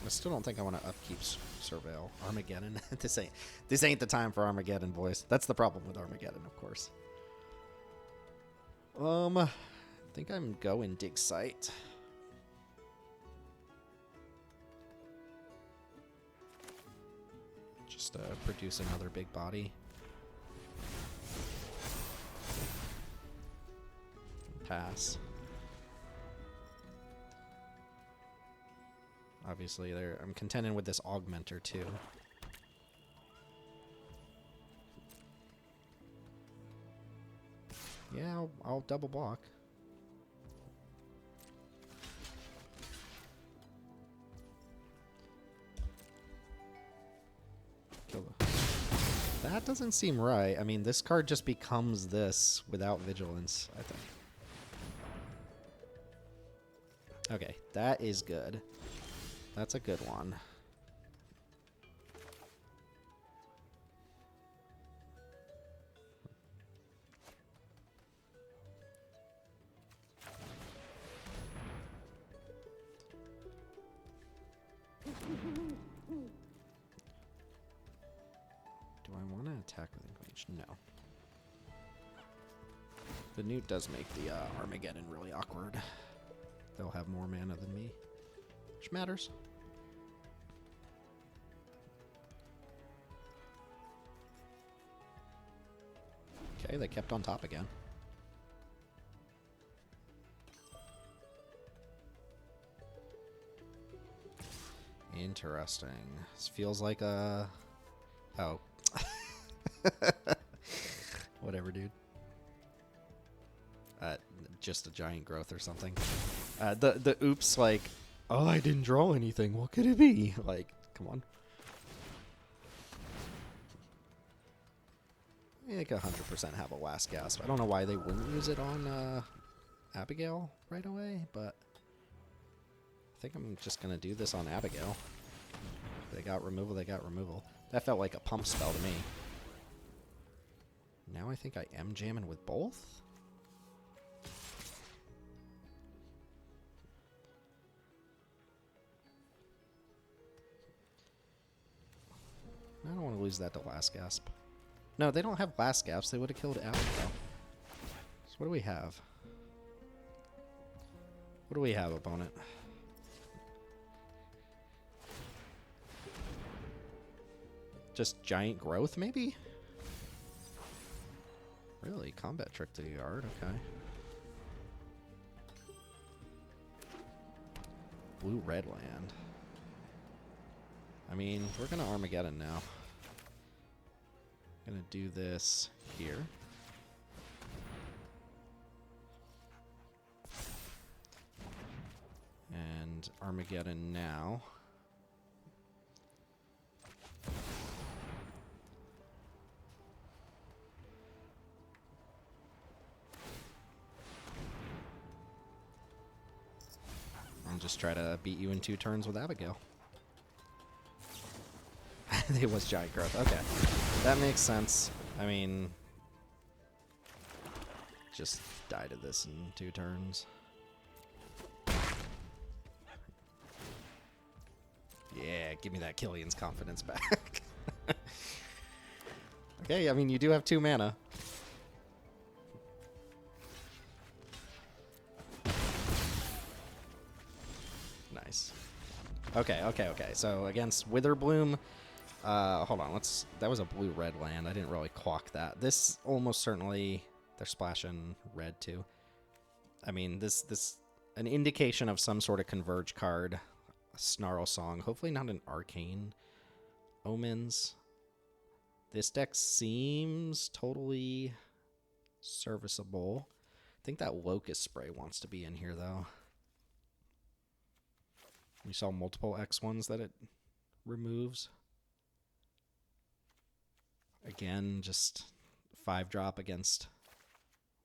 still don't think I want to upkeep Surveil. Armageddon. This ain't the time for Armageddon, boys. That's the problem with Armageddon, of course. I think I'm going dig site. Just produce another big body. Pass. Obviously, I'm contending with this augmenter too. Yeah, I'll double block. Kill the... That doesn't seem right. I mean, this card just becomes this without vigilance, I think. Okay, that is good. That's a good one. Do I want to attack with Enrage? No. The Newt does make the Armageddon really awkward. They'll have more mana than me, which matters. Okay, they kept on top again. Interesting. This feels like a... Oh. Whatever, dude. Just a giant growth or something. The oops, like, oh, I didn't draw anything. What could it be? Like, come on. I think 100% have a last gasp. I don't know why they wouldn't use it on Abigail right away, but I think I'm just going to do this on Abigail. They got removal, they got removal. That felt like a pump spell to me. Now I think I am jamming with both? I don't want to lose that to last gasp. No, they don't have last gasps. They would have killed Abigail. So what do we have? What do we have, opponent? Just giant growth, maybe? Really? Combat trick to the yard? Okay. Blue-red land. I mean, we're going to Armageddon now. Gonna do this here. And Armageddon now. And just try to beat you in 2 turns with Abigail. It was giant growth. Okay. That makes sense. I mean, just die to this in 2 turns. Yeah, give me that Killian's confidence back. Okay, I mean, you do have 2 mana. Nice. Okay. So against Witherbloom, hold on, that was a blue-red land. I didn't really clock that. This almost certainly, they're splashing red too. I mean, this an indication of some sort of converge card, a Snarl Song, hopefully not an Arcane Omens. This deck seems totally serviceable. I think that Locust Spray wants to be in here though. We saw multiple X1s that it removes. Again, just 5-drop against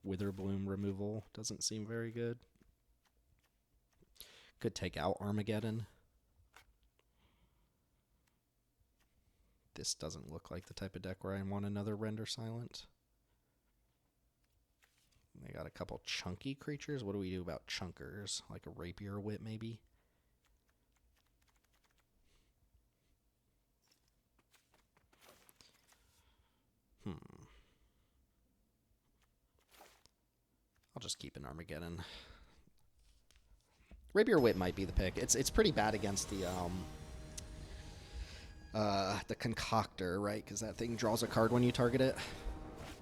Witherbloom removal doesn't seem very good. Could take out Armageddon. This doesn't look like the type of deck where I want another Render Silent. They got a couple chunky creatures. What do we do about chunkers? Like a Rapier Wit, maybe? just keep an Armageddon. Rapier Wit might be the pick. It's pretty bad against the Concoctor, right? Because that thing draws a card when you target it.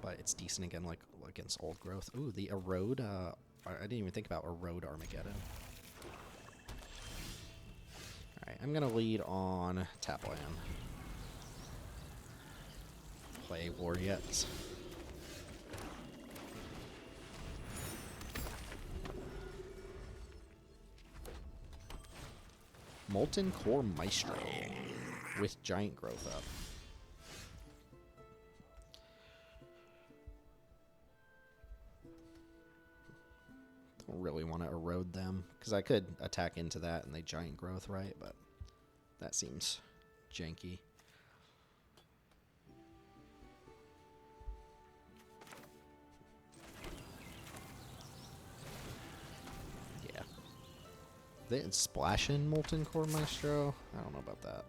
But it's decent again, like against Old Growth. Ooh, the Erode. I didn't even think about Erode Armageddon. All right, I'm gonna lead on Tapland. Play Warriors. Molten Core Maestro with Giant Growth up. Don't really want to erode them because I could attack into that and they Giant Growth, right? But that seems janky. They splash in Molten Core Maestro? I don't know about that.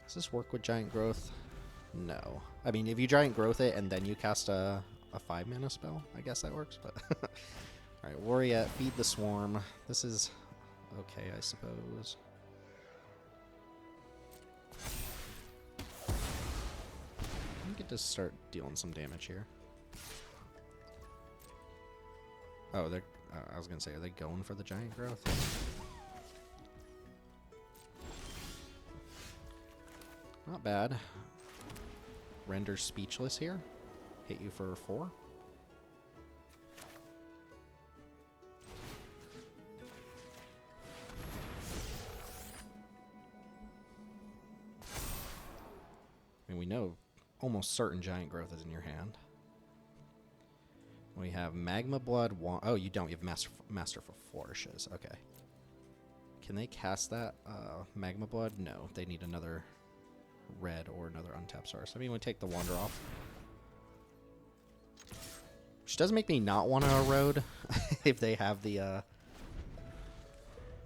Does this work with Giant Growth? No. I mean, if you Giant Growth it and then you cast a 5-mana spell, I guess that works, but... Alright, Warrior, feed the Swarm. This is okay, I suppose. You get to start dealing some damage here. Oh, they're... I was going to say, are they going for the Giant Growth? Not bad. Render Speechless here. Hit you for 4. I mean, we know almost certain Giant Growth is in your hand. We have Magma Blood. Oh, you don't. You have Master for Flourishes. Okay. Can they cast that Magma Blood? No. They need another red or another untapped source. I mean, we take the Wander off. Which does make me not want to erode if they have the,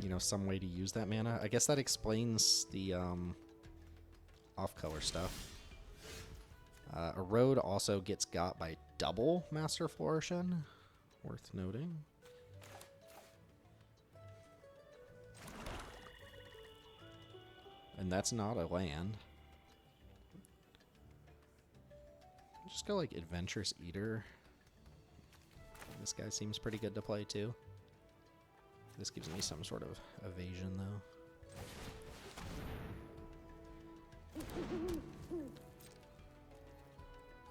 you know, some way to use that mana. I guess that explains the off-color stuff. Erode also gets got by double Master Flourishing. Worth noting. And that's not a land. Just go like Adventurous Eater. This guy seems pretty good to play too. This gives me some sort of evasion though.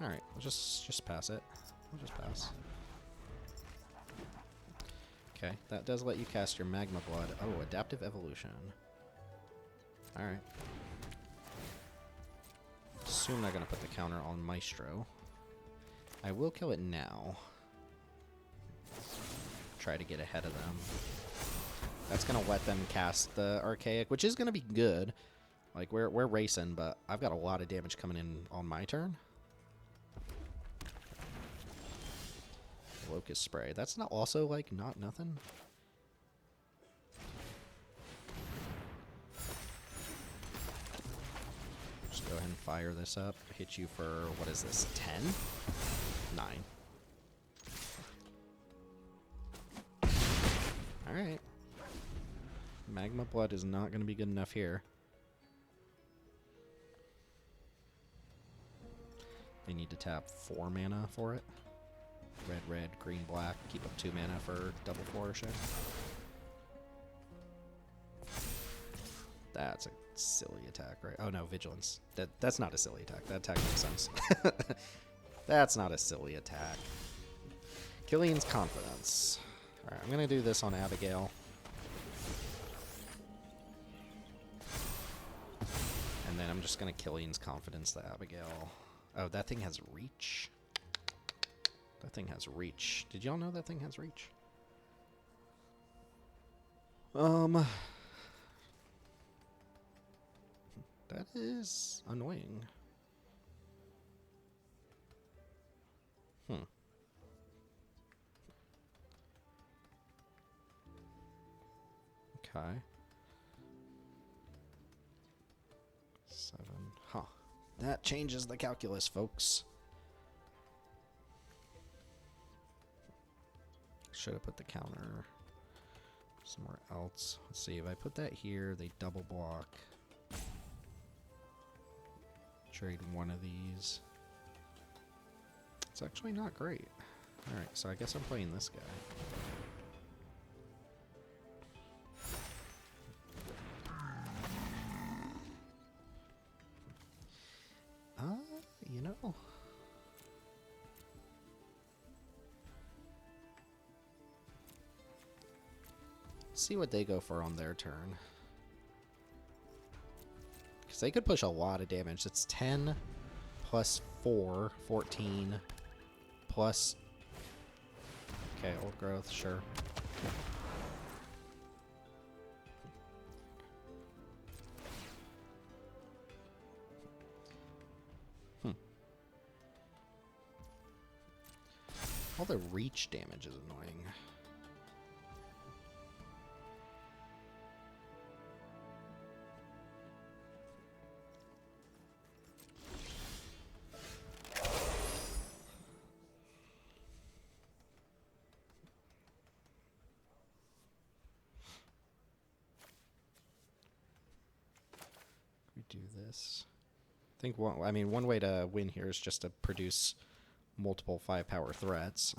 Alright, we'll just pass it. We'll just pass. Okay, that does let you cast your Magma Blood. Oh, Adaptive Evolution. Alright. Assume they're going to put the counter on Maestro. I will kill it now. Try to get ahead of them. That's going to let them cast the Archaic, which is going to be good. Like, we're racing, but I've got a lot of damage coming in on my turn. Locust Spray. That's not also, like, not nothing. Just go ahead and fire this up. Hit you for, what is this, 10? 9. Alright. Magma Blood is not going to be good enough here. They need to tap 4 mana for it. Red, red, green, black. Keep up 2 mana for double flourishing. That's a silly attack, right? Oh no, vigilance. That's not a silly attack. That attack makes sense. That's not a silly attack. Killian's Confidence. Alright, I'm gonna do this on Abigail. And then I'm just gonna Killian's Confidence the Abigail. Oh, that thing has reach. That thing has reach. Did y'all know that thing has reach? That is annoying. Okay. 7. Huh. That changes the calculus, folks. should have put the counter somewhere else. Let's see, if I put that here, they double block. Trade one of these. It's actually not great. Alright, so I guess I'm playing this guy. You know. See what they go for on their turn. Because they could push a lot of damage. It's 10 plus 4, 14 plus... Okay, old growth, sure. All the reach damage is annoying. We do this. I think one way to win here is just to produce multiple 5-power threats.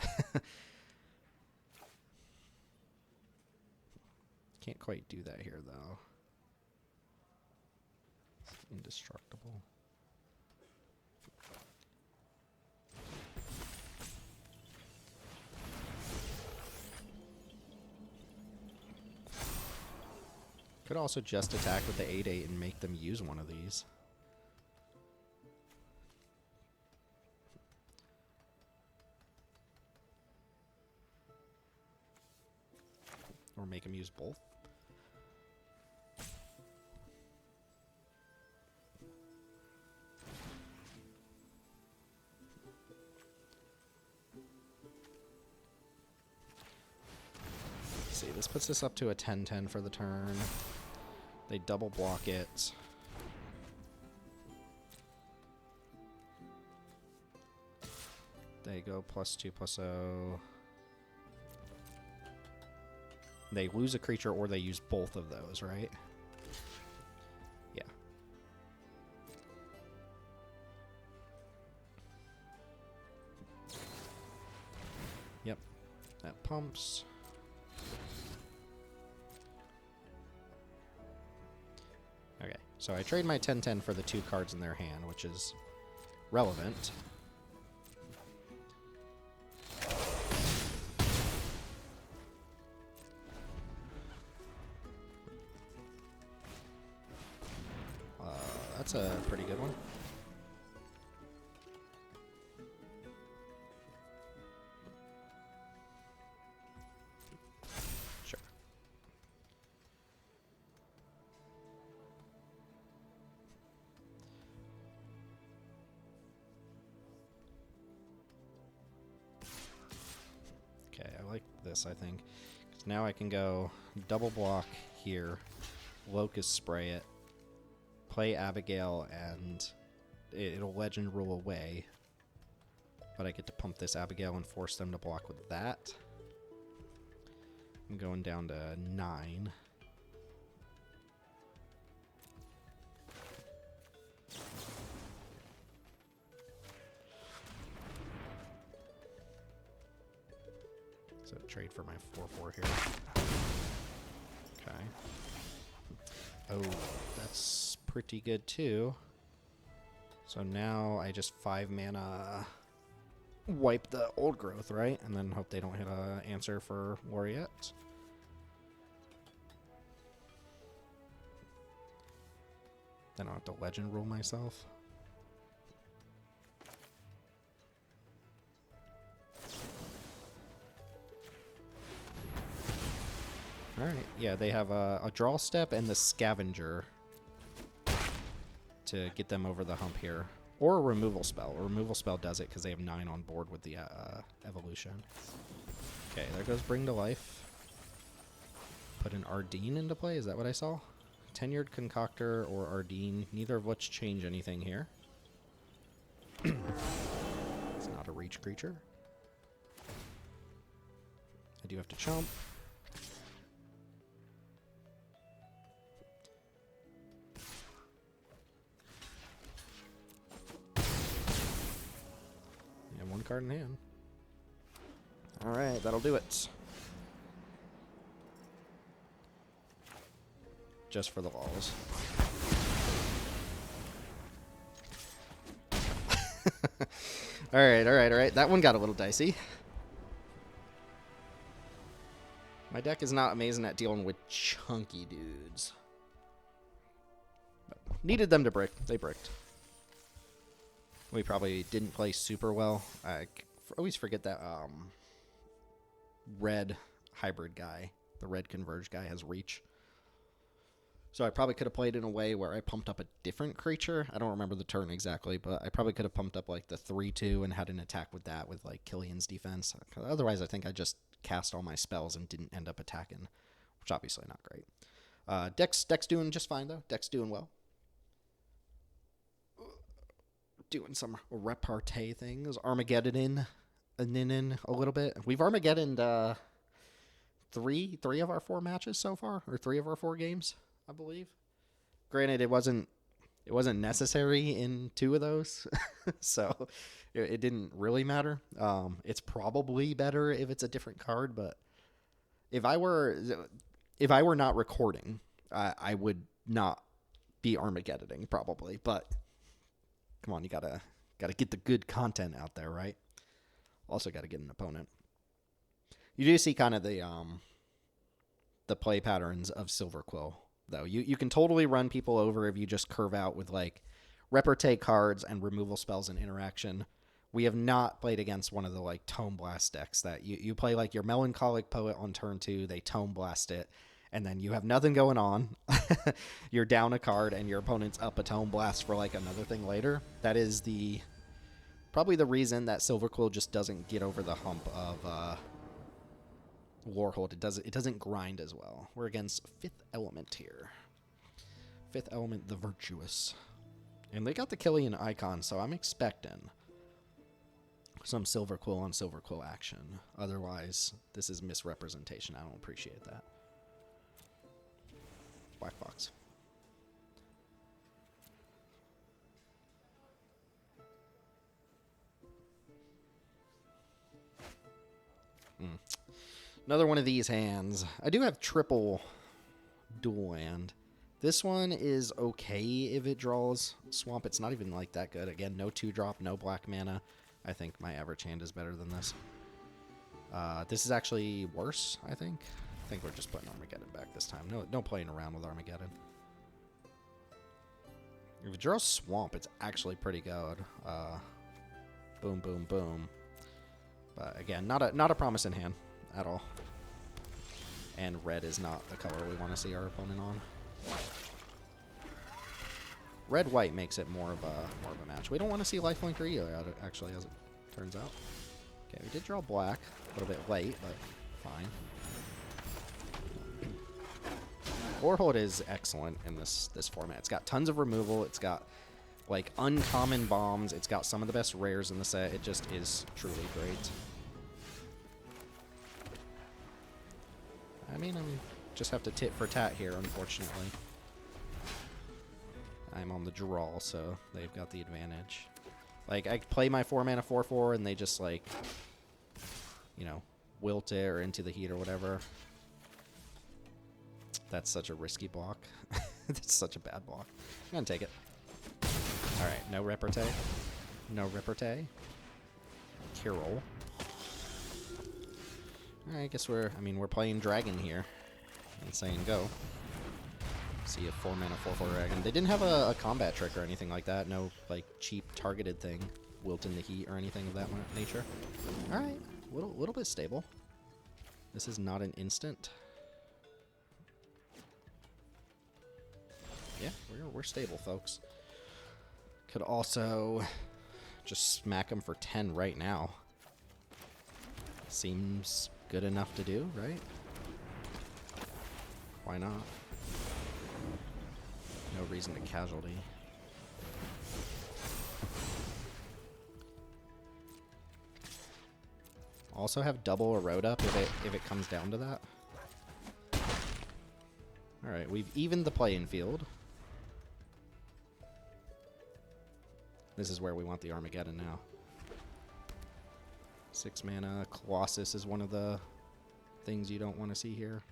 Can't quite do that here, though. It's indestructible. Could also just attack with the 8/8 and make them use one of these. Or make him use both. Let's see, this puts us up to a 10-10 for the turn. They double block it. They go +2/+0. They lose a creature or they use both of those, right? Yeah. Yep. That pumps. Okay, so I trade my 10-10 for the 2 cards in their hand, which is relevant. That's a pretty good one. Sure. Okay, I like this, I think. 'Cause now I can go double block here, Locust Spray it, play Abigail, and it'll Legend Rule away. But I get to pump this Abigail and force them to block with that. I'm going down to 9. So trade for my 4/4 here. Okay. Oh, that's pretty good too. So now I just 5 mana wipe the old growth, right? And then hope they don't hit a answer for Laureate. Then I'll have to Legend Rule myself. Alright, yeah, they have a draw step and the Scavenger to get them over the hump here. Or a removal spell. A removal spell does it because they have 9 on board with the evolution. Okay, there goes Bring to Life. Put an Ardeen into play, is that what I saw? Tenured Concoctor or Ardeen, neither of which change anything here. It's not a reach creature. I do have to chomp. And one card in hand. Alright, that'll do it. Just for the walls. Alright. That one got a little dicey. My deck is not amazing at dealing with chunky dudes. But needed them to brick. They bricked. We probably didn't play super well. I always forget that red hybrid guy, the red converge guy, has reach. So I probably could have played in a way where I pumped up a different creature. I don't remember the turn exactly, but I probably could have pumped up like the 3/2 and had an attack with that with like Killian's defense. Otherwise, I think I just cast all my spells and didn't end up attacking, which obviously not great. Deck's doing just fine though. Deck's doing well. Doing some repartee things. Armageddon a little bit. We've Armageddoned three of our 4 matches so far, or 3 of our 4 games, I believe. Granted, it wasn't necessary in 2 of those, so it didn't really matter. It's probably better if it's a different card, but if I were not recording, I would not be Armageddoning probably. But come on, you gotta get the good content out there, right? Also gotta get an opponent. You do see kind of the play patterns of Silver Quill, though. You can totally run people over if you just curve out with like repartee cards and removal spells and interaction. We have not played against one of the like Tome Blast decks that you play like your Melancholic Poet on turn 2, they Tome Blast it, and then you have nothing going on. You're down a card and your opponent's up a Tome Blast for like another thing later. That is probably the reason that Silver Quill just doesn't get over the hump of Warhold. It doesn't grind as well. We're against 5th Element here. 5th Element, the Virtuous. And they got the Killian icon, so I'm expecting some Silver Quill on Silver Quill action. Otherwise, this is misrepresentation. I don't appreciate that. Black Fox. Another one of these hands. I do have triple dual land. This one is okay if it draws Swamp. It's not even like that good. Again, no 2-drop, no black mana. I think my average hand is better than this. This is actually worse, I think. I think we're just putting Armageddon back this time. No playing around with Armageddon. If it draws Swamp, it's actually pretty good. Boom, boom, boom. But again, not a promising hand at all. And red is not the color we want to see our opponent on. Red-white makes it more of a match. We don't want to see lifelink or either, actually, as it turns out. Okay, we did draw black a little bit late, but fine. Warhold is excellent in this format. It's got tons of removal. It's got like uncommon bombs. It's got some of the best rares in the set. It just is truly great. I mean, I just have to tit for tat here, unfortunately. I'm on the draw, so they've got the advantage. Like, I play my 4-mana 4/4, and they just, like, you know, wilt it or into the heat or whatever. That's such a risky block. That's such a bad block. I'm gonna take it. Alright, no repartee. No repartee. Carol. Alright, I guess we're playing Dragon here. And saying go. See a 4-mana 4/4 Dragon. They didn't have a combat trick or anything like that. No, like, cheap targeted thing. Wilt in the heat or anything of that nature. Alright, little bit stable. This is not an instant. Yeah, we're stable, folks. Could also just smack them for 10 right now. Seems good enough to do, right? Why not? No reason to casualty. Also have double erode up if it comes down to that. Alright, we've evened the playing field. This is where we want the Armageddon now. 6 mana. Colossus is one of the things you don't want to see here.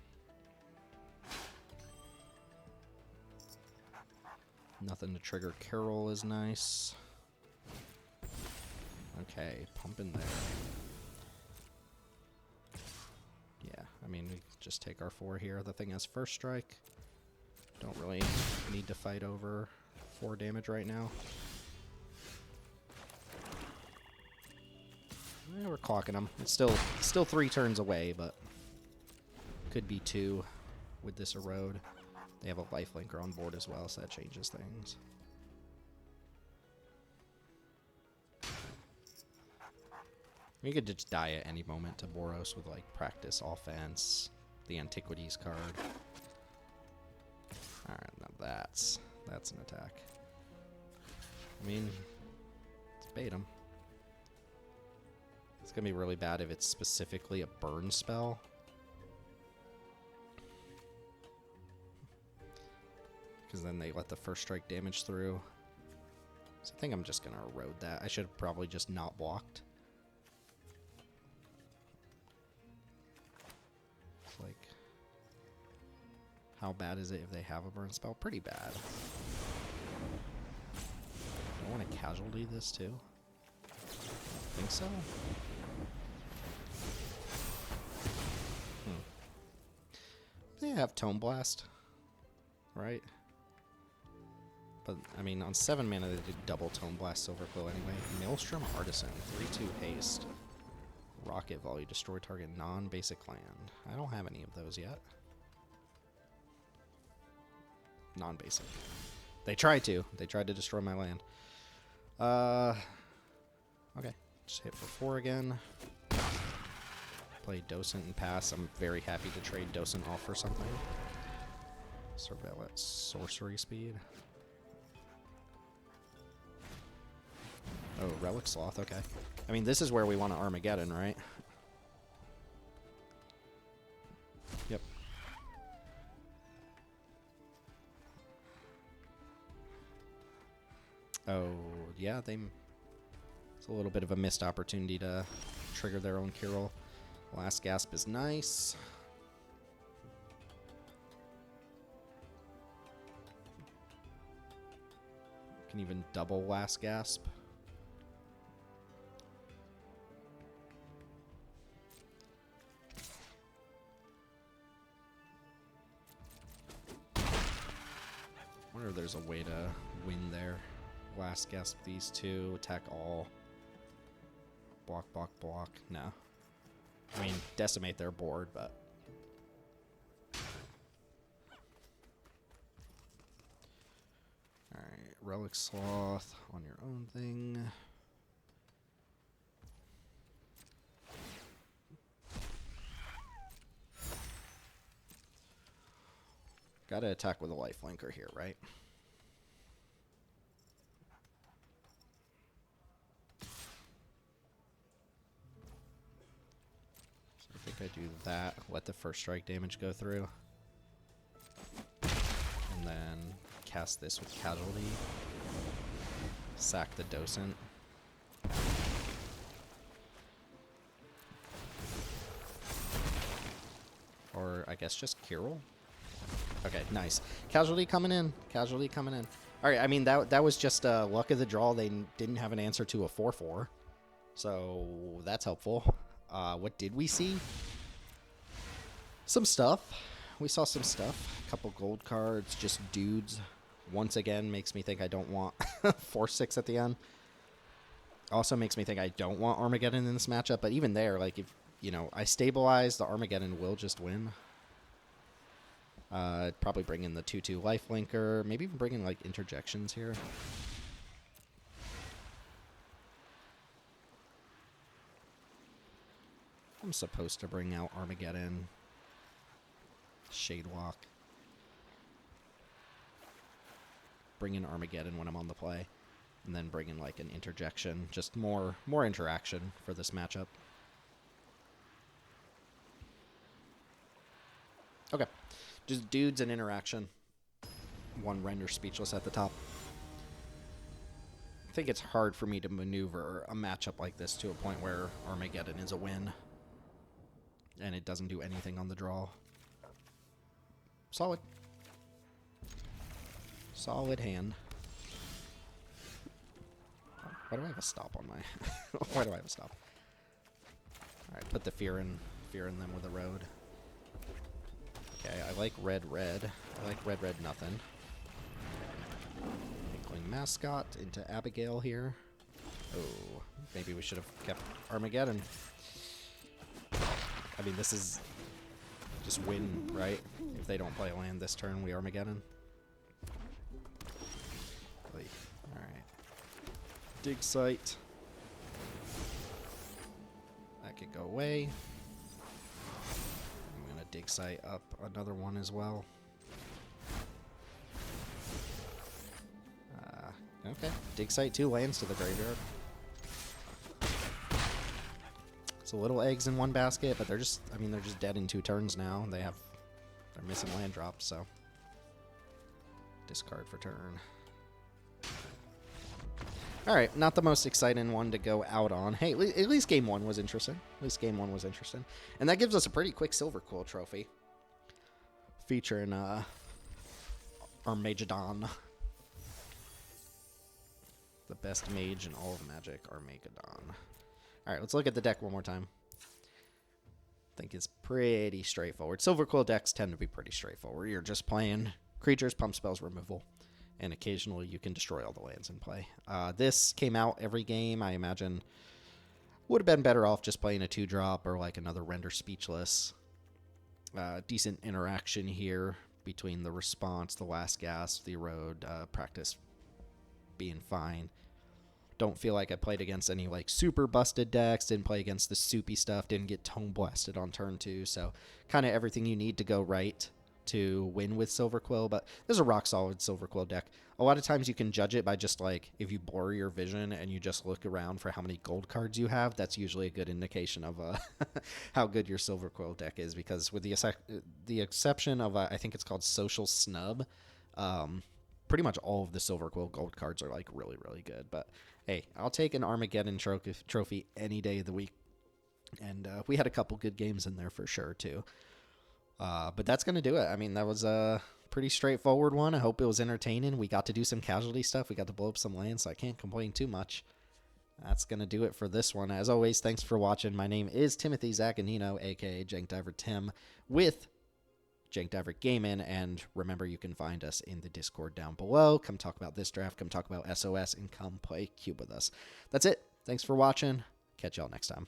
Nothing to trigger Carol is nice. Okay, pump in there. Yeah, I mean, we just take our 4 here. The thing has first strike. Don't really need to fight over 4 damage right now. Yeah, we're clocking them. It's still 3 turns away, but could be 2 with this erode. They have a lifelinker on board as well, so that changes things. You could just die at any moment to Boros with like practice offense, the Antiquities card. Alright, now that's an attack. I mean, let's bait him. It's gonna be really bad if it's specifically a burn spell. Because then they let the first strike damage through. So I think I'm just gonna erode that. I should have probably just not blocked. It's like, how bad is it if they have a burn spell? Pretty bad. I want to casualty this too. I think so. They have Tome Blast, right? But, I mean, on 7 mana, they did double Tome Blast Silverglow anyway. Maelstrom Artisan, 3/2 haste. Rocket Volley, destroy target non-basic land. I don't have any of those yet. Non-basic. They tried to. They tried to destroy my land. Okay. Just hit for 4 again. Play Docent and pass. I'm very happy to trade Docent off for something. Surveillance, sorcery speed. Oh, Relic Sloth, okay. I mean, this is where we want to Armageddon, right? Yep. Oh, yeah, it's a little bit of a missed opportunity to trigger their own Kirill. Last Gasp is nice. Can even double Last Gasp. I wonder if there's a way to win there. Last Gasp these 2, attack all. Block, block, block. No. I mean, decimate their board, but... Alright, Relic Sloth on your own thing. Gotta attack with a lifelinker here, right? So I think I do that, let the first strike damage go through. And then cast this with Casualty. Sack the Docent. Or I guess just Kirill. Okay, nice. Casualty coming in. Casualty coming in. All right, I mean, that was just luck of the draw. They didn't have an answer to a 4/4. So that's helpful. What did we see? Some stuff. We saw some stuff. A couple gold cards, just dudes. Once again, makes me think I don't want 4/6 at the end. Also makes me think I don't want Armageddon in this matchup. But even there, like, if, you know, I stabilize, the Armageddon will just win. Probably bring in the 2/2 lifelinker. Maybe even bring in, like, interjections here. I'm supposed to bring out Armageddon. Shadewalk. Bring in Armageddon when I'm on the play. And then bring in, like, an interjection. Just more interaction for this matchup. Okay. Just dudes and interaction. One render speechless at the top. I think it's hard for me to maneuver a matchup like this to a point where Armageddon is a win. And it doesn't do anything on the draw. Solid. Solid hand. Why do I have a stop on my... Why do I have a stop? Alright, put the fear in them with a road. Okay, I like red. I like red nothing. Inkling Mascot into Abigail here. Oh, maybe we should have kept Armageddon. I mean, this is just win, right? If they don't play a land this turn, we Armageddon. Alright. Dig site. That could go away. I'm going to dig site up another one as well. Okay. Dig site 2 lands to the graveyard. So little eggs in one basket, but they're just, I mean, they're just dead in 2 turns now. They're missing land drops, so. Discard for turn. Alright, not the most exciting one to go out on. Hey, at least game 1 was interesting. And that gives us a pretty quick Silver Quill trophy. Featuring, Armageddon. The best mage in all of Magic, Armageddon. Alright, let's look at the deck one more time. I think it's pretty straightforward. Silver Quill decks tend to be pretty straightforward. You're just playing creatures, pump spells, removal. And occasionally you can destroy all the lands in play. This came out every game. I imagine would have been better off just playing a 2-drop or like another Render Speechless. Decent interaction here between the response, the last gasp, the erode, practice being fine. Don't feel like I played against any like super busted decks. Didn't play against the soupy stuff. Didn't get tone blasted on turn 2. So kind of everything you need to go right to win with Silver Quill. But this is a rock solid Silver Quill deck. A lot of times you can judge it by just like if you blur your vision and you just look around for how many gold cards you have. That's usually a good indication of how good your Silver Quill deck is. Because with the exception of I think it's called Social Snub, pretty much all of the Silver Quill gold cards are like really, really good. But hey, I'll take an Armageddon trophy any day of the week. And we had a couple good games in there for sure, too. But that's going to do it. I mean, that was a pretty straightforward one. I hope it was entertaining. We got to do some casualty stuff. We got to blow up some lands, so I can't complain too much. That's going to do it for this one. As always, thanks for watching. My name is Timothy Zaccanino, a.k.a. Jank Diver Tim, with Jank Diver Gaming, and remember you can find us in the Discord down below. Come talk about this draft, come talk about SOS, and come play Cube with us. That's it. Thanks for watching. Catch y'all next time.